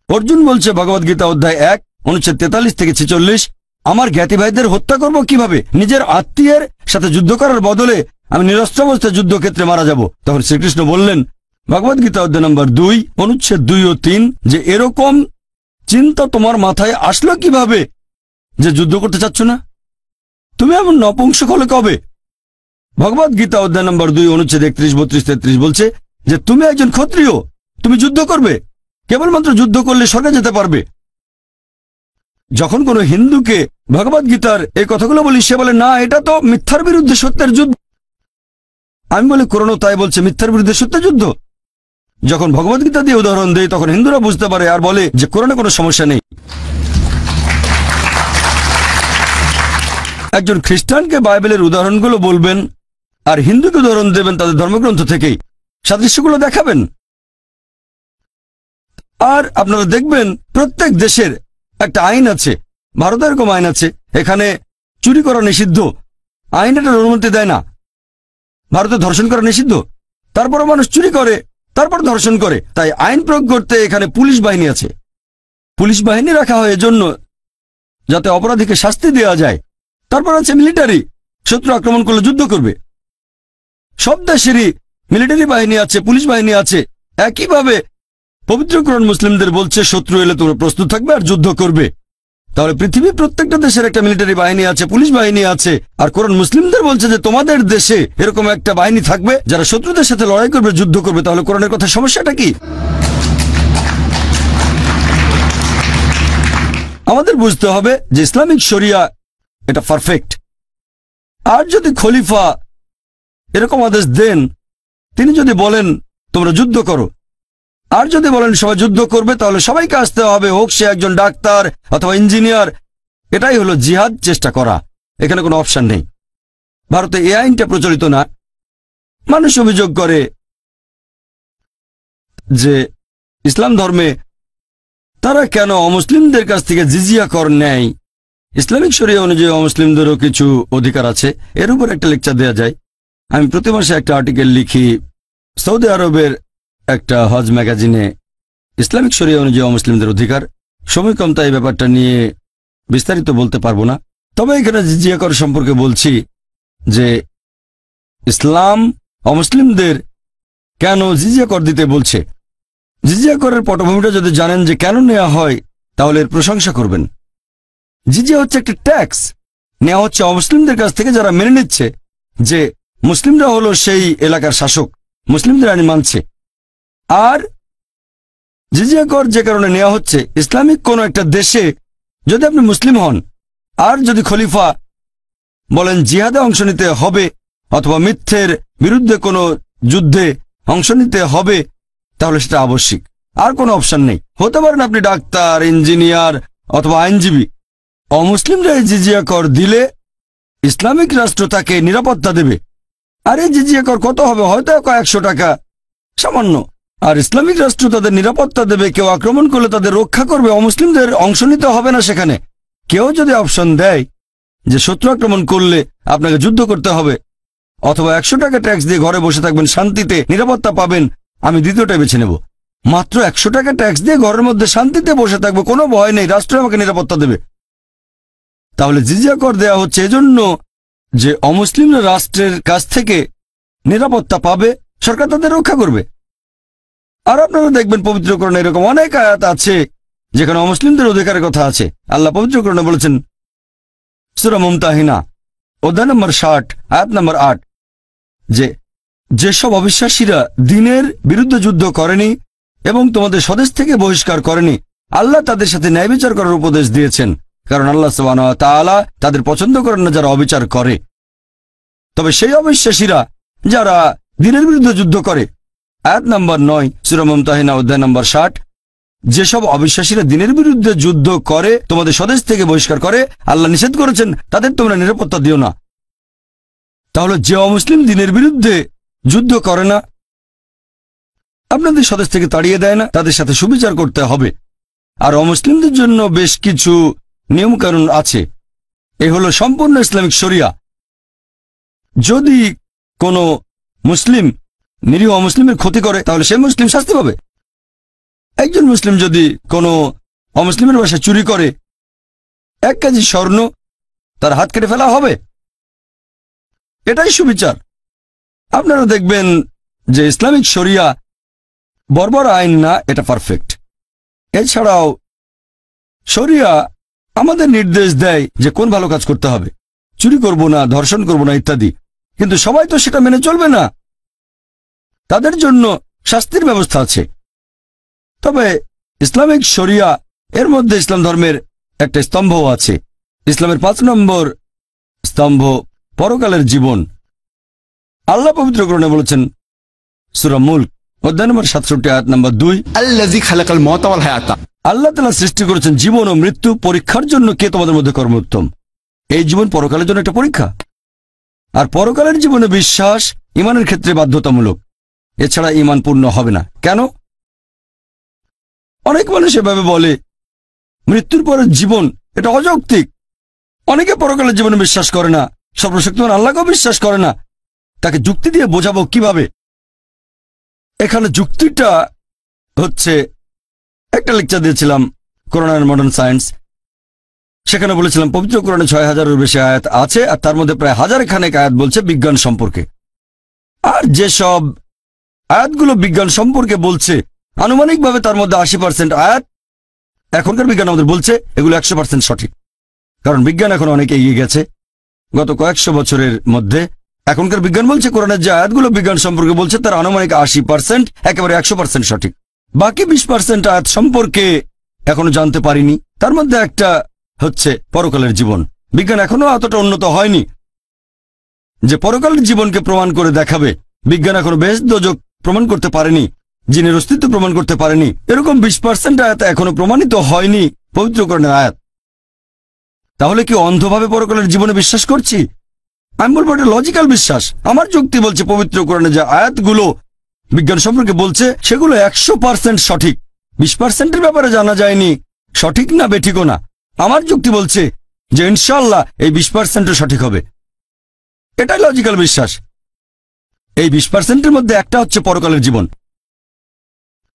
অর্জুন বলছে ভগবদ্গীতা অধ্যায় 1 অনুচ্ছেদ 43 থেকে 46, আমার জ্ঞাতি ভাইদের হত্যা করব কিভাবে? নিজের আত্মীয়ের সাথে যুদ্ধ করার বদলে আমি নিরস্ত্র অবস্থায় যুদ্ধক্ষেত্রে মারা যাব। তখন শ্রীকৃষ্ণ বললেন ভগবদ্গীতা অধ্যায় নম্বর 2 অনুচ্ছেদ 2 ও 3 যে এরকম চিন্তা তোমার মাথায় আসলো কিভাবে যে যুদ্ধ করতে চাচ্ছ না? তুমি এমন নপুংসক হলে কবে? ভগবদ্গীতা অধ্যায় নম্বর 2 অনুচ্ছেদ 31, 32, 33 বলছে যে তুমি একজন ক্ষত্রিয়, তুমি যুদ্ধ করবে, কেবলমাত্র যুদ্ধ করলে স্বর্গে যেতে পারবে। যখন কোনো হিন্দুকে ভগবদ্গীতার এই কথাগুলো বলি, সে বলে না এটা তো মিথ্যার বিরুদ্ধে সত্যের যুদ্ধ। আমি বলি কোরআনও তাই বলছে, মিথ্যার বিরুদ্ধে সত্যের যুদ্ধ। যখন ভগবদ্গীতা দিয়ে উদাহরণ দেয় তখন হিন্দুরা বুঝতে পারে আর বলে যে কোরআনে কোনো সমস্যা নেই। একজন খ্রিস্টানকে বাইবেলের উদাহরণগুলো বলবেন আর হিন্দুকে উদাহরণ দেবেন তাদের ধর্মগ্রন্থ থেকেই, সাদৃশ্যগুলো দেখাবেন। আর আপনারা দেখবেন প্রত্যেক দেশের একটা আইন আছে। ভারতে এরকম আইন আছে, এখানে চুরি করা নিষিদ্ধ, আইন এটার অনুমতি দেয় না। ভারতে ধর্ষণ করা নিষিদ্ধ, তারপরও মানুষ চুরি করে, তারপর ধর্ষণ করে। তাই আইন প্রয়োগ করতে এখানে পুলিশ বাহিনী আছে। পুলিশ বাহিনী রাখা হয় এজন্য যাতে অপরাধীকে শাস্তি দেওয়া যায়। তারপর আছে মিলিটারি, শত্রু আক্রমণ করলে যুদ্ধ করবে। সব দেশেরই মিলিটারি বাহিনী আছে, পুলিশ বাহিনী আছে। একইভাবে পবিত্র কোরআন মুসলিমদের বলছে শত্রু এলে তোমরা প্রস্তুত থাকবে আর যুদ্ধ করবে। তাহলে পৃথিবীর প্রত্যেকটা দেশের একটা মিলিটারি বাহিনী আছে, পুলিশ বাহিনী আছে। আর কোরআন মুসলিমদের বলছে যে তোমাদের দেশে এরকম একটা বাহিনী থাকবে যারা শত্রুদের সাথে লড়াই করবে, যুদ্ধ করবে। তাহলে কোরআনের কথা সমস্যাটা কি? আমাদের বুঝতে হবে যে ইসলামিক শরিয়া এটা পারফেক্ট। আর যদি খলিফা এরকম আদেশ দেন, তিনি যদি বলেন তোমরা যুদ্ধ করো, আর যদি বলেন সবাই যুদ্ধ করবে, তাহলে সবাইকে আসতে হবে, হোক সে একজন ডাক্তার অথবা ইঞ্জিনিয়ার। এটাই হলো জিহাদ, চেষ্টা করা। এখানে কোনো অপশন নেই। ভারতে এই আইনটা প্রচলিত না। মানুষ অভিযোগ করে যে ইসলাম ধর্মে তারা কেন অমুসলিমদের কাছ থেকে জিজিয়া কর নেয়। ইসলামিক শরিয়া অনুযায়ী অমুসলিমদেরও কিছু অধিকার আছে। এর উপর একটা লেকচার দেওয়া যায়। আমি প্রতি মাসে একটা আর্টিকেল লিখি সৌদি আরবের একটা হজ ম্যাগাজিনে, ইসলামিক শরিয়া অনুযায়ী অমুসলিমদের অধিকার। সময় কম, তাই ব্যাপারটা নিয়ে বিস্তারিত বলতে পারবো না। তবে এখানে জিজিয়া কর সম্পর্কে বলছি যে ইসলাম অমুসলিমদের কেন জিজিয়া কর দিতে বলছে। জিজিয়া করের পটভূমিটা যদি জানেন যে কেন নেওয়া হয়, তাহলে এর প্রশংসা করবেন। জিজিয়া হচ্ছে একটা ট্যাক্স, নেওয়া হচ্ছে অমুসলিমদের কাছ থেকে যারা মেনে নিচ্ছে যে মুসলিমরা হলো সেই এলাকার শাসক, মুসলিমদের আইন মানছে। আর জিজিয়া কর যে কারণে নেওয়া হচ্ছে, ইসলামিক কোন একটা দেশে যদি আপনি মুসলিম হন আর যদি খলিফা বলেন জিহাদে অংশ নিতে হবে অথবা মিথ্যের বিরুদ্ধে কোনো যুদ্ধে অংশ নিতে হবে, তাহলে সেটা আবশ্যিক, আর কোনো অপশন নেই। হতে পারেন আপনি ডাক্তার, ইঞ্জিনিয়ার অথবা আইনজীবী। অমুসলিমরা এই জিজিয়া কর দিলে ইসলামিক রাষ্ট্র তাকে নিরাপত্তা দেবে। আর এই জিজিয়া কর কত হবে? হয়তো কয়েকশো টাকা, সামান্য। আর ইসলামিক রাষ্ট্র তাদের নিরাপত্তা দেবে, কেউ আক্রমণ করলে তাদের রক্ষা করবে, অমুসলিমদের অংশ নিতে হবে না সেখানে। কেউ যদি অপশন দেয় যে শত্রু আক্রমণ করলে আপনাকে যুদ্ধ করতে হবে, অথবা 100 টাকা ট্যাক্স দিয়ে ঘরে বসে থাকবেন, শান্তিতে নিরাপত্তা পাবেন, আমি দ্বিতীয়টা বেছে নেব। মাত্র 100 টাকা ট্যাক্স দিয়ে ঘরের মধ্যে শান্তিতে বসে থাকবো, কোনো ভয় নেই, রাষ্ট্র আমাকে নিরাপত্তা দেবে। তাহলে জিজিয়া কর দেওয়া হচ্ছে এজন্য যে অমুসলিমরা রাষ্ট্রের কাছ থেকে নিরাপত্তা পাবে, সরকার তাদের রক্ষা করবে। আর আপনারা দেখবেন পবিত্রকরণে এরকম অনেক আয়াত আছে যেখানে অমুসলিমদের অধিকারের কথা আছে। আল্লাহ পবিত্রকরণে বলেছেন, সূরা মুমতাহিনা অধ্যায় নম্বর 60 আয়াত নম্বর 8, যে যেসব অবিশ্বাসীরা দ্বীনের বিরুদ্ধে যুদ্ধ করেনি এবং তোমাদের স্বদেশ থেকে বহিষ্কার করেনি, আল্লাহ তাদের সাথে ন্যায় বিচার করার উপদেশ দিয়েছেন, কারণ আল্লাহ সুবহানাহু ওয়া তাআলা তাদের পছন্দ করেন না যারা অবিচার করে। তবে সেই অবিশ্বাসীরা যারা দ্বীনের বিরুদ্ধে যুদ্ধ করে, আয়াত নম্বর 9 সূরা মুমতাহিনা অধ্যায় নম্বর 60, যেসব অবিশ্বাসীরা দ্বীনের বিরুদ্ধে যুদ্ধ করে, তোমাদের স্বদেশ থেকে বহিষ্কার করে, আল্লাহ নিষেধ করেছেন তাদের তোমরা নিরাপত্তা দিও না। তাহলে যে অমুসলিম দ্বীনের বিরুদ্ধে যুদ্ধ করে না, আপনাদের স্বদেশ থেকে তাড়িয়ে দেয় না, তাদের সাথে সুবিচার করতে হবে। আর অমুসলিমদের জন্য বেশ কিছু নিয়মকানুন আছে। এ হলো সম্পূর্ণ ইসলামিক শরিয়া। যদি কোনো মুসলিম নিরীহ অমুসলিমের ক্ষতি করে, তাহলে সেই মুসলিম শাস্তি পাবে। একজন মুসলিম যদি কোনো অমুসলিমের বাসায় চুরি করে, 1 কেজি স্বর্ণ, তার হাত কেটে ফেলা হবে। এটাই সুবিচার। আপনারা দেখবেন যে ইসলামিক শরিয়া বর্বর আইন না, এটা পারফেক্ট। এছাড়াও শরিয়া আমাদের নির্দেশ দেয় যে কোন ভালো কাজ করতে হবে, চুরি করব না, ধর্ষণ করব না ইত্যাদি। কিন্তু সবাই তো সেটা মেনে চলবে না, তাদের জন্য শাস্তির ব্যবস্থা আছে। তবে ইসলামিক শরিয়া এর মধ্যে ইসলাম ধর্মের একটা স্তম্ভও আছে। ইসলামের 5 নম্বর স্তম্ভ পরকালের জীবন। আল্লাহ পবিত্রকরণে বলেছেন, সূরা মুলক অধ্যায় নম্বর 67 আয়াত নম্বর 2, আল্লাযী খালাকাল মাউতা ওয়াল হায়াতা, আল্লাহ তাআলা সৃষ্টি করেছেন জীবন ও মৃত্যু পরীক্ষার জন্য কে তোমাদের মধ্যে কর্মোত্তম। এই জীবন পরকালের জন্য একটা পরীক্ষা। আর পরকালের জীবনে বিশ্বাস ঈমানের ক্ষেত্রে বাধ্যতামূলক, এছাড়া ঈমান পূর্ণ হবে না। কেন? অনেক মানুষ এভাবে বলে মৃত্যুর পরের জীবন, এটা অযৌক্তিক। অনেকে পরকালের জীবনে বিশ্বাস করে না, সর্বশক্তিমান আল্লাহকেও বিশ্বাস করে না। তাকে যুক্তি দিয়ে বোঝাবো কিভাবে? এখানে যুক্তিটা হচ্ছে, একটা লেকচার দিয়েছিলাম কোরআন এন্ড মডার্ন সায়েন্স, সেখানে বলেছিলাম পবিত্র কোরআনে 6000-এর বেশি আয়াত আছে, আর তার মধ্যে প্রায় 1000 খানেক আয়াত বলছে বিজ্ঞান সম্পর্কে। আর যেসব আয়াতগুলো বিজ্ঞান সম্পর্কে বলছে, আনুমানিকভাবে তার মধ্যে 80% আয়াত এখনকার বিজ্ঞান আমাদের বলছে এগুলো 100% সঠিক। কারণ বিজ্ঞান এখন অনেক এগিয়ে গেছে গত কয়েকশো বছরের মধ্যে। এখনকার বিজ্ঞান বলছে কোরআনের যে আয়াতগুলো বিজ্ঞান সম্পর্কে বলছে তার আনুমানিক 80% একেবারে 100% সঠিক। বাকি 20% আয়াত সম্পর্কে এখনো জানতে পারিনি। তার মধ্যে একটা হচ্ছে পরকালের জীবন। বিজ্ঞান এখনো এতটা উন্নত হয়নি যে পরকালের জীবনকে প্রমাণ করে দেখাবে। বিজ্ঞান এখনো বেহেশত দোজখ প্রমাণ করতে পারেনি, জিনের অস্তিত্ব প্রমাণ করতে পারেনি। এরকম 20% আয়াত এখনো প্রমাণিত হয়নি পবিত্র কোরআনের আয়াত। তাহলে কি অন্ধভাবে পরকালের জীবনে বিশ্বাস করছি? আমি বলবো এটা লজিক্যাল বিশ্বাস। আমার যুক্তি বলছে পবিত্র কোরআনে যে আয়াতগুলো বিজ্ঞান সম্পর্কে বলছে সেগুলো 100% সঠিক। 20%-এর ব্যাপারে জানা যায়নি সঠিক না বেঠিকও না। আমার যুক্তি বলছে যে ইনশাআল্লাহ এই 20%ও সঠিক হবে। এটাই লজিক্যাল বিশ্বাস। এই 20%-এর মধ্যে একটা হচ্ছে পরকালের জীবন।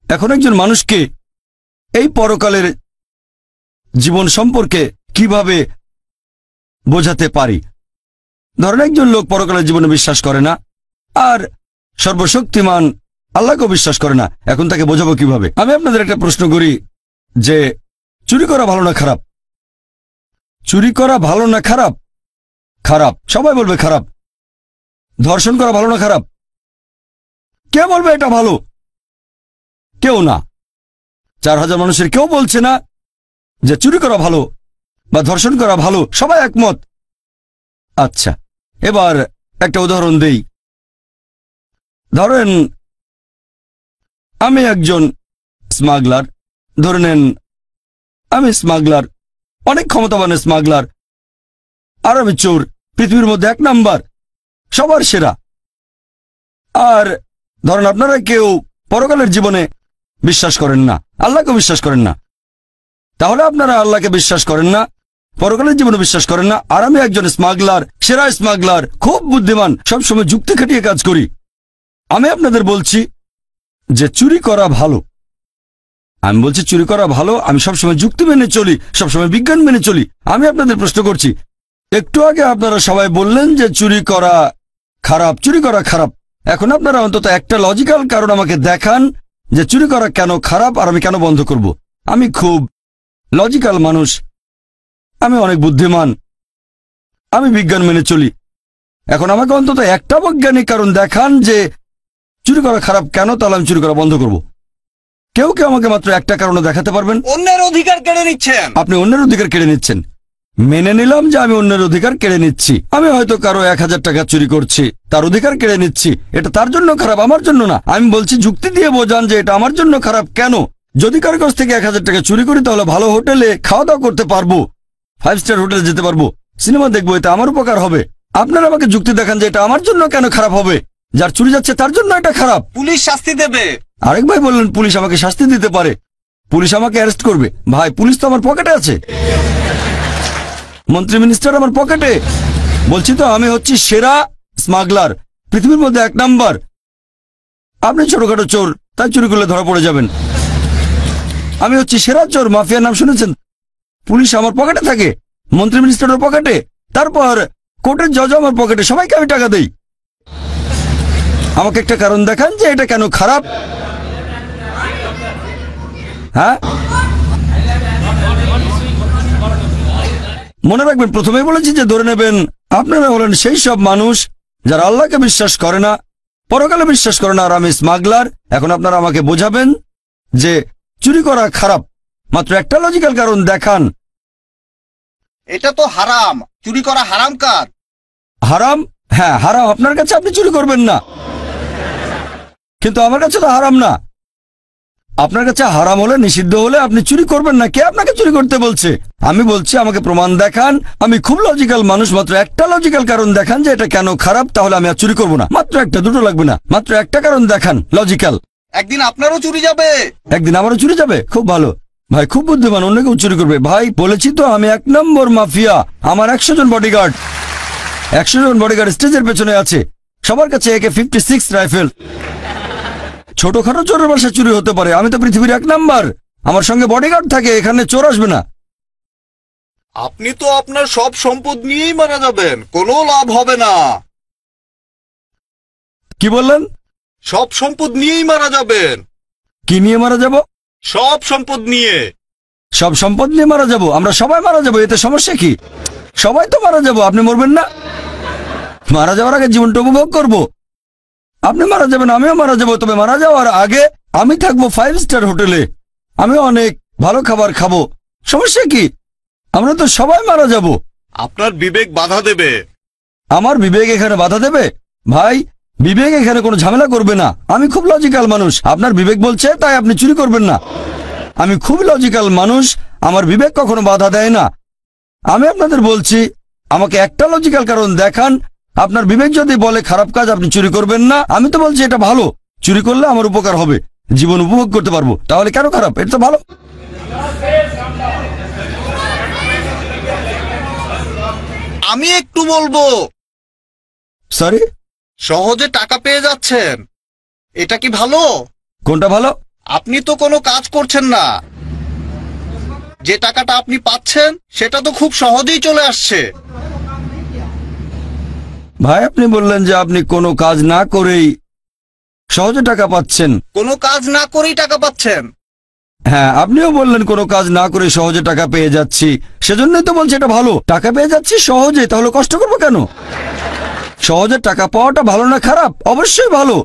এখন একজন মানুষকে এই পরকালের জীবন সম্পর্কে কিভাবে বোঝাতে পারি? ধরেন একজন লোক পরকালের জীবনে বিশ্বাস করে না আর সর্বশক্তিমান আল্লাহকেও বিশ্বাস করে না, এখন তাকে বোঝাবো কিভাবে? আমি আপনাদের একটা প্রশ্ন করি যে চুরি করা ভালো না খারাপ? চুরি করা ভালো না খারাপ? খারাপ, সবাই বলবে খারাপ। ধর্ষণ করা ভালো না খারাপ? কে বলবে এটা ভালো? কেউ না। 4000 মানুষের কেউ বলছে না যে চুরি করা ভালো বা ধর্ষণ করা ভালো, সবাই একমত। আচ্ছা, এবার একটা উদাহরণ দেই। ধরেন আমি একজন স্মাগলার, ধরে নেন আমি স্মাগলার, অনেক ক্ষমতাবান স্মাগলার, আর আমি চোর, পৃথিবীর মধ্যে 1 নাম্বার, সবার সেরা। আর ধরেন আপনারা কেউ পরকালের জীবনে বিশ্বাস করেন না, আল্লাহকে বিশ্বাস করেন না। তাহলে আপনারা আল্লাহকে বিশ্বাস করেন না, পরকালের জীবনে বিশ্বাস করেন না, আর আমি একজন স্মাগলার, সেরা স্মাগলার, খুব বুদ্ধিমান, সবসময় যুক্তি খাটিয়ে কাজ করি। আমি আপনাদের বলছি যে চুরি করা ভালো। আমি বলছি চুরি করা ভালো। আমি সবসময় যুক্তি মেনে চলি, সবসময় বিজ্ঞান মেনে চলি। আমি আপনাদের প্রশ্ন করছি, একটু আগে আপনারা সবাই বললেন যে চুরি করা খারাপ, চুরি করা খারাপ। এখন আপনারা অন্তত একটা লজিক্যাল কারণ আমাকে দেখান যে চুরি করা কেন খারাপ আর আমি কেন বন্ধ করব। আমি খুব লজিক্যাল মানুষ, আমি অনেক বুদ্ধিমান, আমি বিজ্ঞান মেনে চলি। এখন আমাকে অন্তত একটা বৈজ্ঞানিক কারণ দেখান যে চুরি করা খারাপ কেন, তাহলে আমি চুরি করা বন্ধ করব। কেউ কেউ আমাকে মাত্র একটা কারণে দেখাতে পারবেন? অন্যের অধিকার কেড়ে নিচ্ছেন। আপনি অন্যের অধিকার কেড়ে নিচ্ছেন। মেনে নিলাম যে আমি অন্যের অধিকার কেড়ে নিচ্ছি। আমি হয়তো কারো 1000 টাকা চুরি করছি, তার অধিকার কেড়ে নিচ্ছি। এটা তার জন্য খারাপ, আমার জন্য না। আমি বলছি যুক্তি দিয়ে বোঝান যে এটা আমার জন্য খারাপ কেন। যদি কারো কাছ থেকে 1000 টাকা চুরি করি তাহলে ভালো হোটেলে খাওয়া দাওয়া করতে পারবো, 5 স্টার হোটেলে যেতে পারবো, সিনেমা দেখবো, এটা আমার উপকার হবে। আপনারা আমাকে যুক্তি দেখান যে এটা আমার জন্য কেন খারাপ হবে। যার চুরি যাচ্ছে তার জন্য এটা খারাপ। পুলিশ শাস্তি দেবে। আরেক ভাই বললেন পুলিশ আমাকে শাস্তি দিতে পারে, পুলিশ আমাকে অ্যারেস্ট করবে। ভাই পুলিশ তো আমার পকেটে আছে, মন্ত্রী মিনিস্টার আমার পকেটে। বলছি তো আমি হচ্ছি সেরা স্মাগলার, পৃথিবীর মধ্যে 1 নাম্বার। আপনি ছোটখাটো চোর, তাই চুরি করলে ধরা পড়ে যাবেন। আমি হচ্ছি সেরা চোর, মাফিয়ার নাম শুনেছেন? পুলিশ আমার পকেটে থাকে, মন্ত্রী মিনিস্টারের পকেটে, তারপর কোর্টের জজ আমার পকেটে, সবাইকে আমি টাকা দেই। আমাকে একটা কারণ দেখান যে এটা কেন খারাপ। হ্যাঁ, মনে রাখবেন প্রথমেই বলেছি যে ধরে নেবেন আপনারা হলেন সেই সব মানুষ যারা আল্লাহকে বিশ্বাস করে না, পরকালে বিশ্বাস করে না, আর আমি স্মাগলার। এখন আপনারা আমাকে বোঝাবেন যে চুরি করা খারাপ। মাত্র একটা লজিক্যাল কারণ দেখান। এটা তো হারাম, চুরি করা হারাম কাজ। হারাম? হ্যাঁ হারাম আপনার কাছে, আপনি চুরি করবেন না, কিন্তু আমার কাছে তো হারাম না। আপনার কাছে হারাম হলে, নিষিদ্ধ হলে আপনি চুরি করবেন না। কে আপনাকে চুরি করতে বলছে? আমি বলছি আমাকে প্রমাণ দেখান। আমি খুব লজিক্যাল মানুষ, মাত্র একটা লজিক্যাল কারণ দেখান যে এটা কেন খারাপ, তাহলে আমি আর চুরি করবো না। মাত্র একটা, দুটো লাগবে না, মাত্র একটা কারণ দেখান লজিক্যাল। একদিন আপনারও চুরি যাবে। একদিন আমারও চুরি যাবে? খুব ভালো ভাই, খুব বুদ্ধিমান, অন্য কেউ চুরি করবে। ভাই বলেছি তো আমি 1 নম্বর মাফিয়া। আমার 100 জন বডিগার্ড, 100 জন বডিগার্ড স্টেজের পেছনে আছে, সবার কাছে AK-56 রাইফেল। ছোটখাটো চোরের বাসা চুরি হতে পারে, আমি তো পৃথিবীর 1 নাম্বার। আমার সঙ্গে বডিগার্ড থাকে, এখানে চোর আসবে না। আপনি তো আপনার সব সম্পদ নিয়েই মারা যাবেন, কোনো লাভ হবে না। কি বললেন? সব সম্পদ নিয়েই মারা যাবেন। কি নিয়ে মারা যাব? সব সম্পদ নিয়ে। সব সম্পদ নিয়ে মারা যাব? আমরা সবাই মারা যাব, এতে সমস্যা কি? সবাই তো মারা যাব, আপনি মরবেন না? মারা যাওয়ার আগে জীবনটা উপভোগ করব। আপনি মারা যাবেন, আমিও মারা যাব, তবে মারা যাওয়ার আগে আমি থাকবো 5 স্টার হোটেলে, আমি অনেক ভালো খাবার খাবো। সমস্যা কি? আমরা তো সবাই মারা যাব। আপনার বিবেক বাধা দেবে। আমার বিবেক এখানে বাধা দেবে? ভাই বিবেক এখানে কোনো ঝামেলা করবে না। আমি খুব লজিক্যাল মানুষ, আপনার বিবেক বলছে তাই আপনি চুরি করবেন না। আমি খুব লজিক্যাল মানুষ, আমার বিবেক কখনো বাধা দেয় না। আমি আপনাদের বলছি আমাকে একটা লজিক্যাল কারণ দেখান। আপনার বিবেক যদি বলে খারাপ কাজ, আপনি চুরি করবেন না, আমি তো বলছি এটা ভালো, চুরি করলে আমার উপকার হবে, জীবন উপভোগ করতে পারবো, তাহলে কেন খারাপ? এটা তো ভালো। আমি একটু বলবো। সরি? সহজে টাকা পেয়ে যাচ্ছেন, এটা কি ভালো? কোনটা ভালো? আপনি তো কোনো কাজ করছেন না, যে টাকাটা আপনি পাচ্ছেন সেটা তো খুব সহজেই চলে আসছে। ভাই আপনি বললেন যে আপনি কোনো কাজ না করেই সহজে টাকা পাচ্ছেন। কোনো কাজ না করেই টাকা পাচ্ছেন? হ্যাঁ, আপনিও বললেন কোনো কাজ না করে সহজে টাকা পেয়ে যাচ্ছি, সেজন্যই তো বলছি এটা ভালো। টাকা পেয়ে যাচ্ছি সহজে, তাহলে কষ্ট করবো কেন? সহজে টাকা পাওয়াটা ভালো না খারাপ? অবশ্যই ভালো।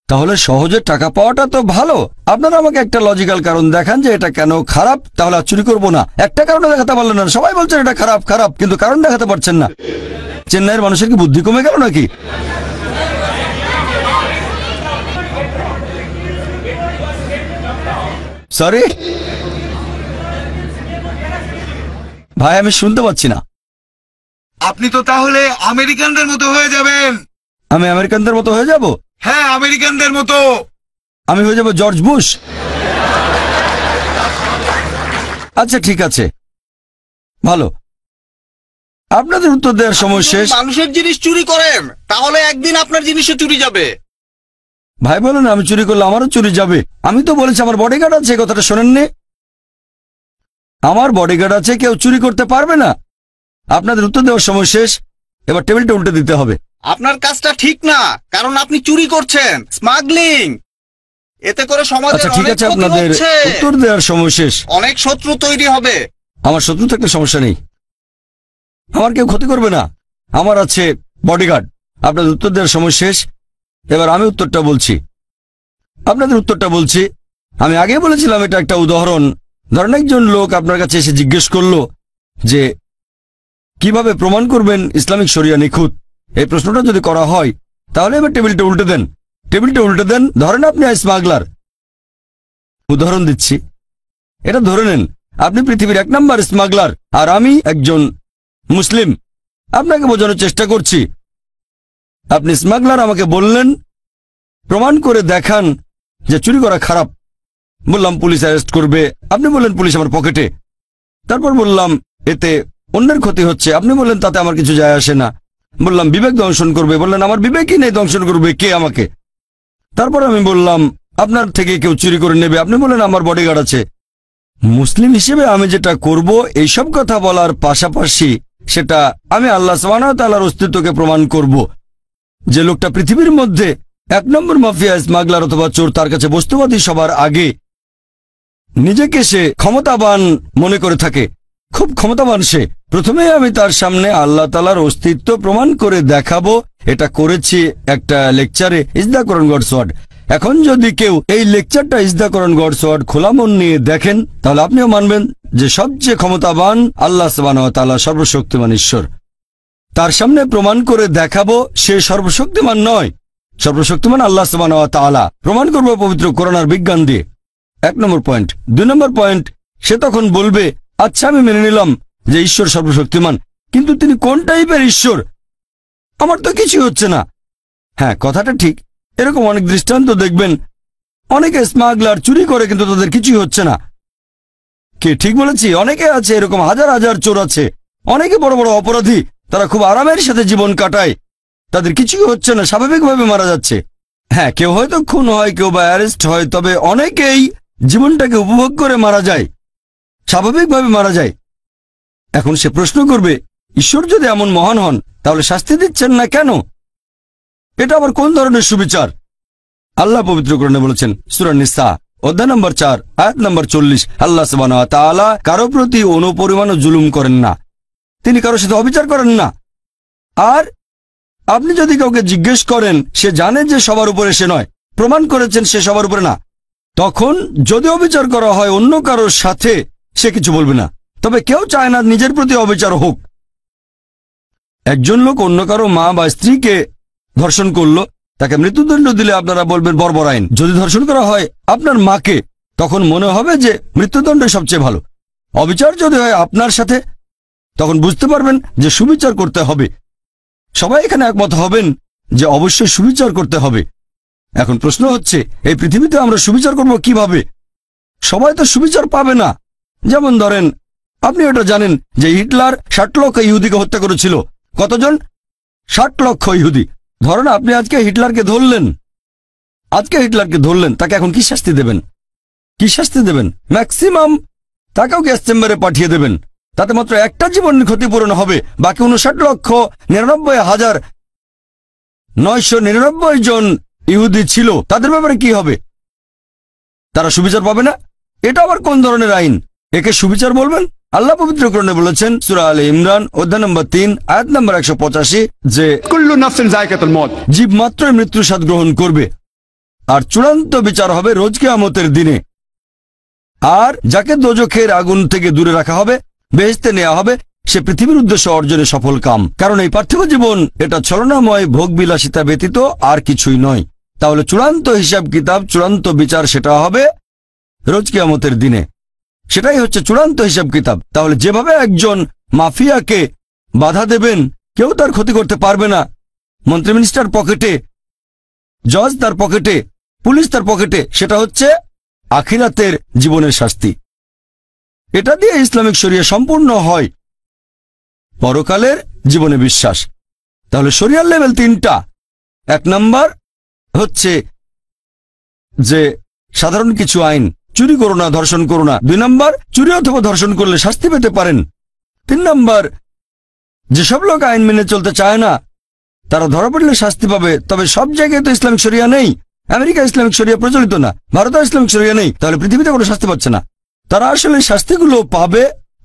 তাহলে সহজে টাকা পাওয়াটা তো ভালো। আপনারা আমাকে একটা লজিক্যাল কারণ দেখান যে এটা কেন খারাপ, তাহলে আর চুরি করবো না। একটা কারণ দেখাতে পারলেন না, সবাই বলছেন এটা খারাপ খারাপ, কিন্তু কারণ দেখাতে পারছেন না। চেন্নাইয়ের মানুষের কি বুদ্ধি কমে গেল নাকি? সরি ভাই, আমি শুনতে পাচ্ছি না। আপনি তো তাহলে আমেরিকানদের মতো হয়ে যাবেন। আমি আমেরিকানদের মতো হয়ে যাব? হ্যাঁ, আমেরিকানদের মতো। আমি হয়ে যাব জর্জ বুশ। আচ্ছা ঠিক আছে, ভালো। আপনাদের উত্তর দেওয়ার সময় শেষ। মানুষের জিনিস চুরি করেন, তাহলে একদিন আপনার জিনিসও চুরি যাবে। ভাই বলেন আমি চুরি করলে আমারও চুরি যাবে? আমি তো বলেছি আমার বডিগার্ড আছে, এই কথাটা শোনেননি? আমার বডিগার্ড আছে, কেউ চুরি করতে পারবে না। আপনাদের উত্তর দেওয়ার সময় শেষ, এবার টেবিলটা উল্টে দিতে হবে। আপনার কাজটা ঠিক না, কারণ আপনি চুরি করছেন, স্মাগলিং। এতে করে সমাজের আচ্ছা ঠিক অনেক আছে, ক্ষতি আপনাদের হচ্ছে। উত্তর দেওয়ার সময় শেষ। অনেক শত্রু তৈরি হবে। আমার শত্রু থাকলে সমস্যা নেই, আমার কেউ ক্ষতি করবে না, আমার আছে বডিগার্ড। আপনাদের উত্তর দেওয়ার সময় শেষ, এবার আমি উত্তরটা বলছি। আপনাদের উত্তরটা বলছি। আমি আগে বলেছিলাম এটা একটা উদাহরণ। ধরেন একজন লোক আপনার কাছে এসে জিজ্ঞেস করলো যে কিভাবে প্রমাণ করবেন ইসলামিক শরিয়া নিখুঁত। এই প্রশ্নটা যদি করা হয় তাহলে এবার টেবিলটা উল্টে দেন। টেবিলটা উল্টে দেন। ধরেন আপনি স্মাগলার, উদাহরণ দিচ্ছি, এটা ধরে নেন আপনি পৃথিবীর 1 নম্বর স্মাগলার আর আমি একজন মুসলিম। আপনাকে বোঝানোর চেষ্টা করছি। আপনি স্মাগলার, আমাকে বললেন প্রমাণ করে দেখান যে চুরি করা খারাপ। বললাম পুলিশ অ্যারেস্ট করবে, আপনি বললেন পুলিশ আমার পকেটে। তারপর বললাম এতে অন্যের ক্ষতি হচ্ছে, আপনি বললেন তাতে আমার কিছু যায় আসে না। বললাম বিবেক দংশন করবে, বললেন আমার বিবেকই নেই, দংশন করবে কে আমাকে? তারপর আমি বললাম আপনার থেকে কেউ চুরি করে নেবে, আপনি বললেন আমার বডিগার্ড আছে। মুসলিম হিসেবে আমি যেটা করব এইসব কথা বলার পাশাপাশি সেটা আমি আল্লাহ সুবহানাহু ওয়া তাআলার অস্তিত্বকে প্রমাণ করব। যে লোকটা পৃথিবীর মধ্যে 1 নম্বর মাফিয়া, স্মাগলার অথবা চোর, তার কাছে বস্তুবাদী সবার আগে, নিজেকে সে ক্ষমতাবান মনে করে থাকে, খুব ক্ষমতাবান সে। প্রথমেই আমি তার সামনে আল্লাহ তাআলার অস্তিত্ব প্রমাণ করে দেখাবো। এটা করেছি একটা লেকচারে, is the Quran God's word. এখন যদি কেউ এই লেকচারটা is the Quran God's word খোলা মন নিয়ে দেখেন তাহলে আপনিও মানবেন যে সবচেয়ে ক্ষমতাবান আল্লাহ সুবহানাহু ওয়া তাআলা, সর্বশক্তিমান ঈশ্বর। তার সামনে প্রমাণ করে দেখাবো সে সর্বশক্তিমান নয়, সর্বশক্তিমান আল্লাহ সুবহানাহু ওয়া তাআলা। প্রমাণ করবো পবিত্র কোরআন আর বিজ্ঞান দিয়ে। 1 নম্বর পয়েন্ট। 2 নম্বর পয়েন্ট, সে তখন বলবে আচ্ছা আমি মেনে নিলাম যে ঈশ্বর সর্বশক্তিমান, কিন্তু তিনি কোন টাইপের ঈশ্বর? আমার তো কিছু হচ্ছে না। হ্যাঁ, কথাটা ঠিক। এরকম অনেক দৃষ্টান্ত দেখবেন, অনেকে স্মাগলার চুরি করে কিন্তু তাদের কিছুই হচ্ছে না। কে ঠিক বলেছি? অনেকে আছে এরকম, হাজার হাজার চোর আছে, অনেকে বড় বড় অপরাধী, তারা খুব আরামের সাথে জীবন কাটায়, তাদের কিছুই হচ্ছে না, স্বাভাবিকভাবে মারা যাচ্ছে। হ্যাঁ, কেউ হয়তো খুন হয়, কেউ বা অ্যারেস্ট হয়, তবে অনেকেই জীবনটাকে উপভোগ করে মারা যায়, স্বাভাবিকভাবে মারা যায়। এখন সে প্রশ্ন করবে ঈশ্বর যদি এমন মহান হন তাহলে শাস্তি দিচ্ছেন না কেন? এটা আবার কোন ধরনের সুবিচার? আল্লাহ পবিত্র কোরআনে বলেছেন, সূরা নিসা অধ্যায় নম্বর 4 আয়াত নম্বর 40, আল্লাহ সুবহানাহু ওয়া তাআলা কারো প্রতি অনুপরিমাণ জুলুম করেন না, তিনি কারোর সাথে অবিচার করেন না। আর আপনি যদি কাউকে জিজ্ঞেস করেন, সে জানে যে সবার উপরে সে নয়, প্রমাণ করেছেন সে সবার উপরে না, তখন যদি অবিচার করা হয় অন্য কারোর সাথে সে কিছু বলবে না। তবে কেউ চায় না নিজের প্রতি অবিচার হোক। একজন লোক অন্য কারো মা বা স্ত্রীকে ধর্ষণ করলো, তাকে মৃত্যুদণ্ড দিলে আপনারা বলবেন বর্বর আইন। যদি ধর্ষণ করা হয় আপনার মাকে, তখন মনে হবে যে মৃত্যুদণ্ড সবচেয়ে ভালো। অবিচার যদি হয় আপনার সাথে, তখন বুঝতে পারবেন যে সুবিচার করতে হবে। সবাই এখানে একমত হবেন যে অবশ্যই সুবিচার করতে হবে। এখন প্রশ্ন হচ্ছে এই পৃথিবীতে আমরা সুবিচার করব কিভাবে? সবাই তো সুবিচার পাবে না। যেমন ধরেন, আপনি এটা জানেন যে হিটলার 60 লক্ষ ইহুদিকে হত্যা করেছিল। কতজন? 60 লক্ষ ইহুদি। ধরেন আপনি আজকে হিটলারকে ধরলেন, তাকে এখন কি শাস্তি দেবেন? কি শাস্তি দেবেন? ম্যাক্সিমাম তাকেও গ্যাস চেম্বারে পাঠিয়ে দেবেন। তাতে মাত্র একটা জীবনের ক্ষতিপূরণ হবে, বাকি 59,99,999 জন ইহুদি ছিল, তাদের ব্যাপারে কি হবে? তারা সুবিচার পাবে না? এটা আবার কোন ধরনের আইন? একে সুবিচার বলবেন? আল্লাহ পবিত্র কোরআনে বলেছেন, সূরা আলে ইমরান অধ্যায় নম্বর 3 আয়াত নম্বর 185, যে কুল্লু নাফসিন যায়কাতুল মউত, জীব মাত্রই মৃত্যুর স্বাদ গ্রহণ করবে, আর চূড়ান্ত বিচার হবে রোজ কিয়ামতের দিনে। আর যাকে দোজখের আগুন থেকে দূরে রাখা হবে, বেহেশতে নেওয়া হবে, সে পৃথিবীর উদ্দেশ্য অর্জনে সফল কাম। কারণ এই পার্থিব জীবন এটা ছলনাময় ভোগ বিলাসিতা ব্যতীত আর কিছুই নয়। তাহলে চূড়ান্ত হিসাব কিতাব, চূড়ান্ত বিচার সেটা হবে রোজ কিয়ামতের দিনে। সেটাই হচ্ছে চূড়ান্ত হিসাব কিতাব। তাহলে যেভাবে একজন মাফিয়াকে বাধা দেবেন, কেউ তার ক্ষতি করতে পারবে না, মন্ত্রী মিনিস্টার পকেটে, জজ তার পকেটে, পুলিশ তার পকেটে, সেটা হচ্ছে আখিরাতের জীবনের শাস্তি। এটা দিয়ে ইসলামিক শরিয়া সম্পূর্ণ হয়। পরকালের জীবনে বিশ্বাস। তাহলে শরিয়ার লেভেল 3টা। 1 নাম্বার হচ্ছে যে সাধারণ কিছু আইন, চুরি করো না, ধর্ষণ করো না। 2 নাম্বার, চুরি অথবা ধর্ষণ করলে শাস্তি পেতে পারেন। 3 নাম্বার, যেসব লোক আইন মেনে চলতে চায় না তারা ধরা পড়লে শাস্তি পাবে। তবে সব জায়গায় তো ইসলামিক শরিয়া নেই। আমেরিকা ইসলামিক শরিয়া প্রচলিত না, ভারতে ইসলামিক শরিয়া নেই, তাহলে পৃথিবীতে কোনো শাস্তি পাচ্ছে না। তারা আসলে শাস্তিগুলো পাবে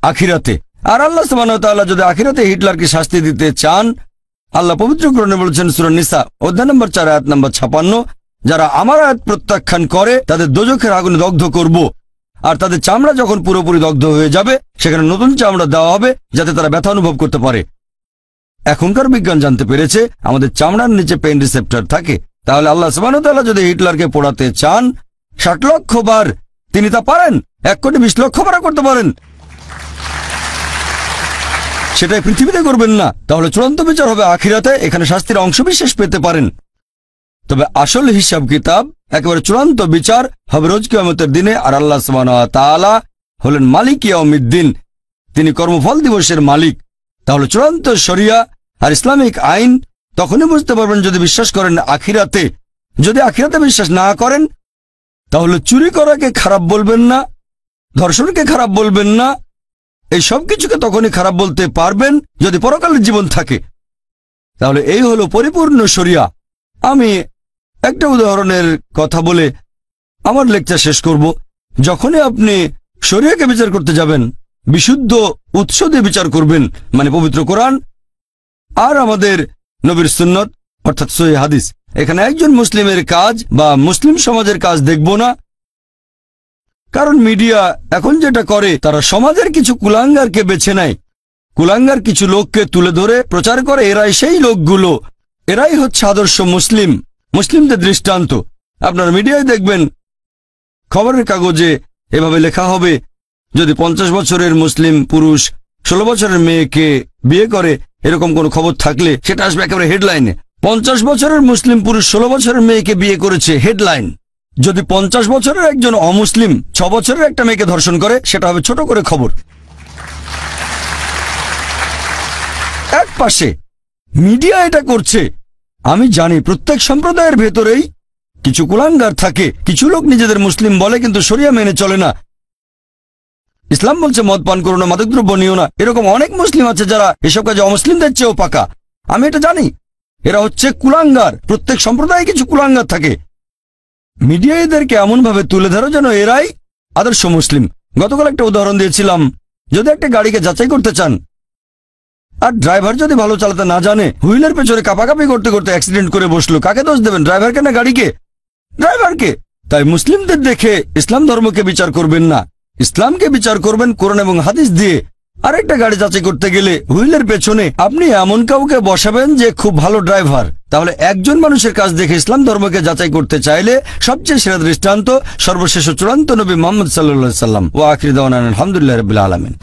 আখিরাতে। আর আল্লাহ সুবহানাহু ওয়া তাআলা যদি আখিরাতে হিটলারকে শাস্তি দিতে চান, আল্লাহ পবিত্র কোরআনে বলেছেন সূরা নিসা অধ্যায় নম্বর 4 আয়াত নম্বর 56, যারা আমার আয়াত প্রত্যাখ্যান করে তাদের দোজখের আগুনে দগ্ধ করব, আর তাদের চামড়া যখন পুরোপুরি দগ্ধ হয়ে যাবে সেখানে নতুন চামড়া দেওয়া হবে যাতে তারা ব্যথা অনুভব করতে পারে। এখনকার বিজ্ঞান জানতে পেরেছে আমাদের চামড়ার নিচে পেইন রিসেপ্টর থাকে। তাহলে আল্লাহ সুবহানাহু ওয়া তাআলা যদি হিটলারকে পোড়াতে চান 60 লক্ষ বার, তিনি তা পারেন। 1 কোটি 20 লক্ষ বার করতে পারেন, সেটাই পৃথিবীতে করবেন না। তাহলে চূড়ান্ত বিচার হবে আখিরাতে, এখানে শাস্তির অংশবিশেষ পেতে পারেন। তবে আসল হিসাব কিতাব, একেবারে চূড়ান্ত বিচার হবে রোজ কিয়ামতের দিনে। আর আল্লাহ সুবহানাহু ওয়া তাআলা হলেন মালিক ইয়াউমিদ্দিন, তিনি কর্মফল দিবসের মালিক। তাহলে চূড়ান্ত শরিয়া আর ইসলামিক আইন তখনই বুঝতে পারবেন যদি বিশ্বাস করেন আখিরাতে। যদি আখিরাতে বিশ্বাস না করেন তাহলে চুরি করাকে খারাপ বলবেন না, ধর্ষণকে খারাপ বলবেন না, এই সব কিছুকে তখনই খারাপ বলতে পারবেন যদি পরকালের জীবন থাকে। তাহলে এই হলো পরিপূর্ণ শরিয়া। আমি একটা উদাহরণের কথা বলে আমার লেকচার শেষ করব। যখনই আপনি শরিয়াকে বিচার করতে যাবেন, বিশুদ্ধ উৎস দিয়ে বিচার করবেন, মানে পবিত্র কোরআন আর আমাদের নবীর সুন্নত অর্থাৎ সহিহ হাদিস। এখানে একজন মুসলিমের কাজ বা মুসলিম সমাজের কাজ দেখব না, কারণ মিডিয়া এখন যেটা করে তারা সমাজের কিছু কুলাঙ্গারকে বেছে নেয়, কুলাঙ্গার কিছু লোককে তুলে ধরে প্রচার করে এরাই সেই লোকগুলো, এরাই হচ্ছে আদর্শ মুসলিম, মুসলিমদের দৃষ্টান্ত। আপনার মিডিয়ায় দেখবেন খবরের কাগজে এভাবে লেখা হবে, যদি 50 বছরের মুসলিম পুরুষ 16 বছরের মেয়েকে বিয়ে করে, এরকম কোন খবর থাকলে সেটা আসবে একেবারে হেডলাইনে। 50 বছরের মুসলিম পুরুষ 16 বছরের মেয়েকে বিয়ে করেছে, হেডলাইন। যদি 50 বছরের একজন অমুসলিম 6 বছরের একটা মেয়েকে ধর্ষণ করে, সেটা হবে ছোট করে খবর। এক পাশে মিডিয়া এটা করছে। আমি জানি প্রত্যেক সম্প্রদায়ের ভেতরেই কিছু কুলাঙ্গার থাকে, কিছু লোক নিজেদের মুসলিম বলে কিন্তু শরিয়া মেনে চলে না। ইসলাম বলছে মদ পান করো না, মাদকদ্রব্য নিও না। এরকম অনেক মুসলিম আছে যারা এসব কাজে অমুসলিমদের চেয়েও পাকা। আমি এটা জানি, এরা হচ্ছে কুলাঙ্গার। প্রত্যেক সম্প্রদায়ে কিছু কুলাঙ্গার থাকে। মিডিয়া এদেরকে এমনভাবে তুলে ধরো যেন এরাই আদর্শ মুসলিম। গতকাল একটা উদাহরণ দিয়েছিলাম, যদি একটা গাড়িকে যাচাই করতে চান আর ড্রাইভার যদি ভালো চালাতে না জানে, হুইলের পেছনে কাঁপাকাঁপি করতে করতে অ্যাক্সিডেন্ট করে বসলো, কাকে দোষ দেবেন? ড্রাইভারকে না গাড়িকে? ড্রাইভারকে। তাই মুসলিমদের দেখে ইসলাম ধর্মকে বিচার করবেন না, ইসলামকে বিচার করবেন কোরআন এবং হাদিস দিয়ে। আরেকটা গাড়ি যাচাই করতে গেলে হুইলের পেছনে আপনি এমন কাউকে বসাবেন যে খুব ভালো ড্রাইভার। তাহলে একজন মানুষের কাজ দেখে ইসলাম ধর্মকে যাচাই করতে চাইলে সবচেয়ে সেরা দৃষ্টান্ত সর্বশেষ চূড়ান্ত নবী মুহাম্মদ সাল্লাল্লাহু আলাইহি ওয়াসাল্লাম। ওয়া আখিরু দাওয়ানা আলহামদুলিল্লাহি রাব্বিল আলামিন।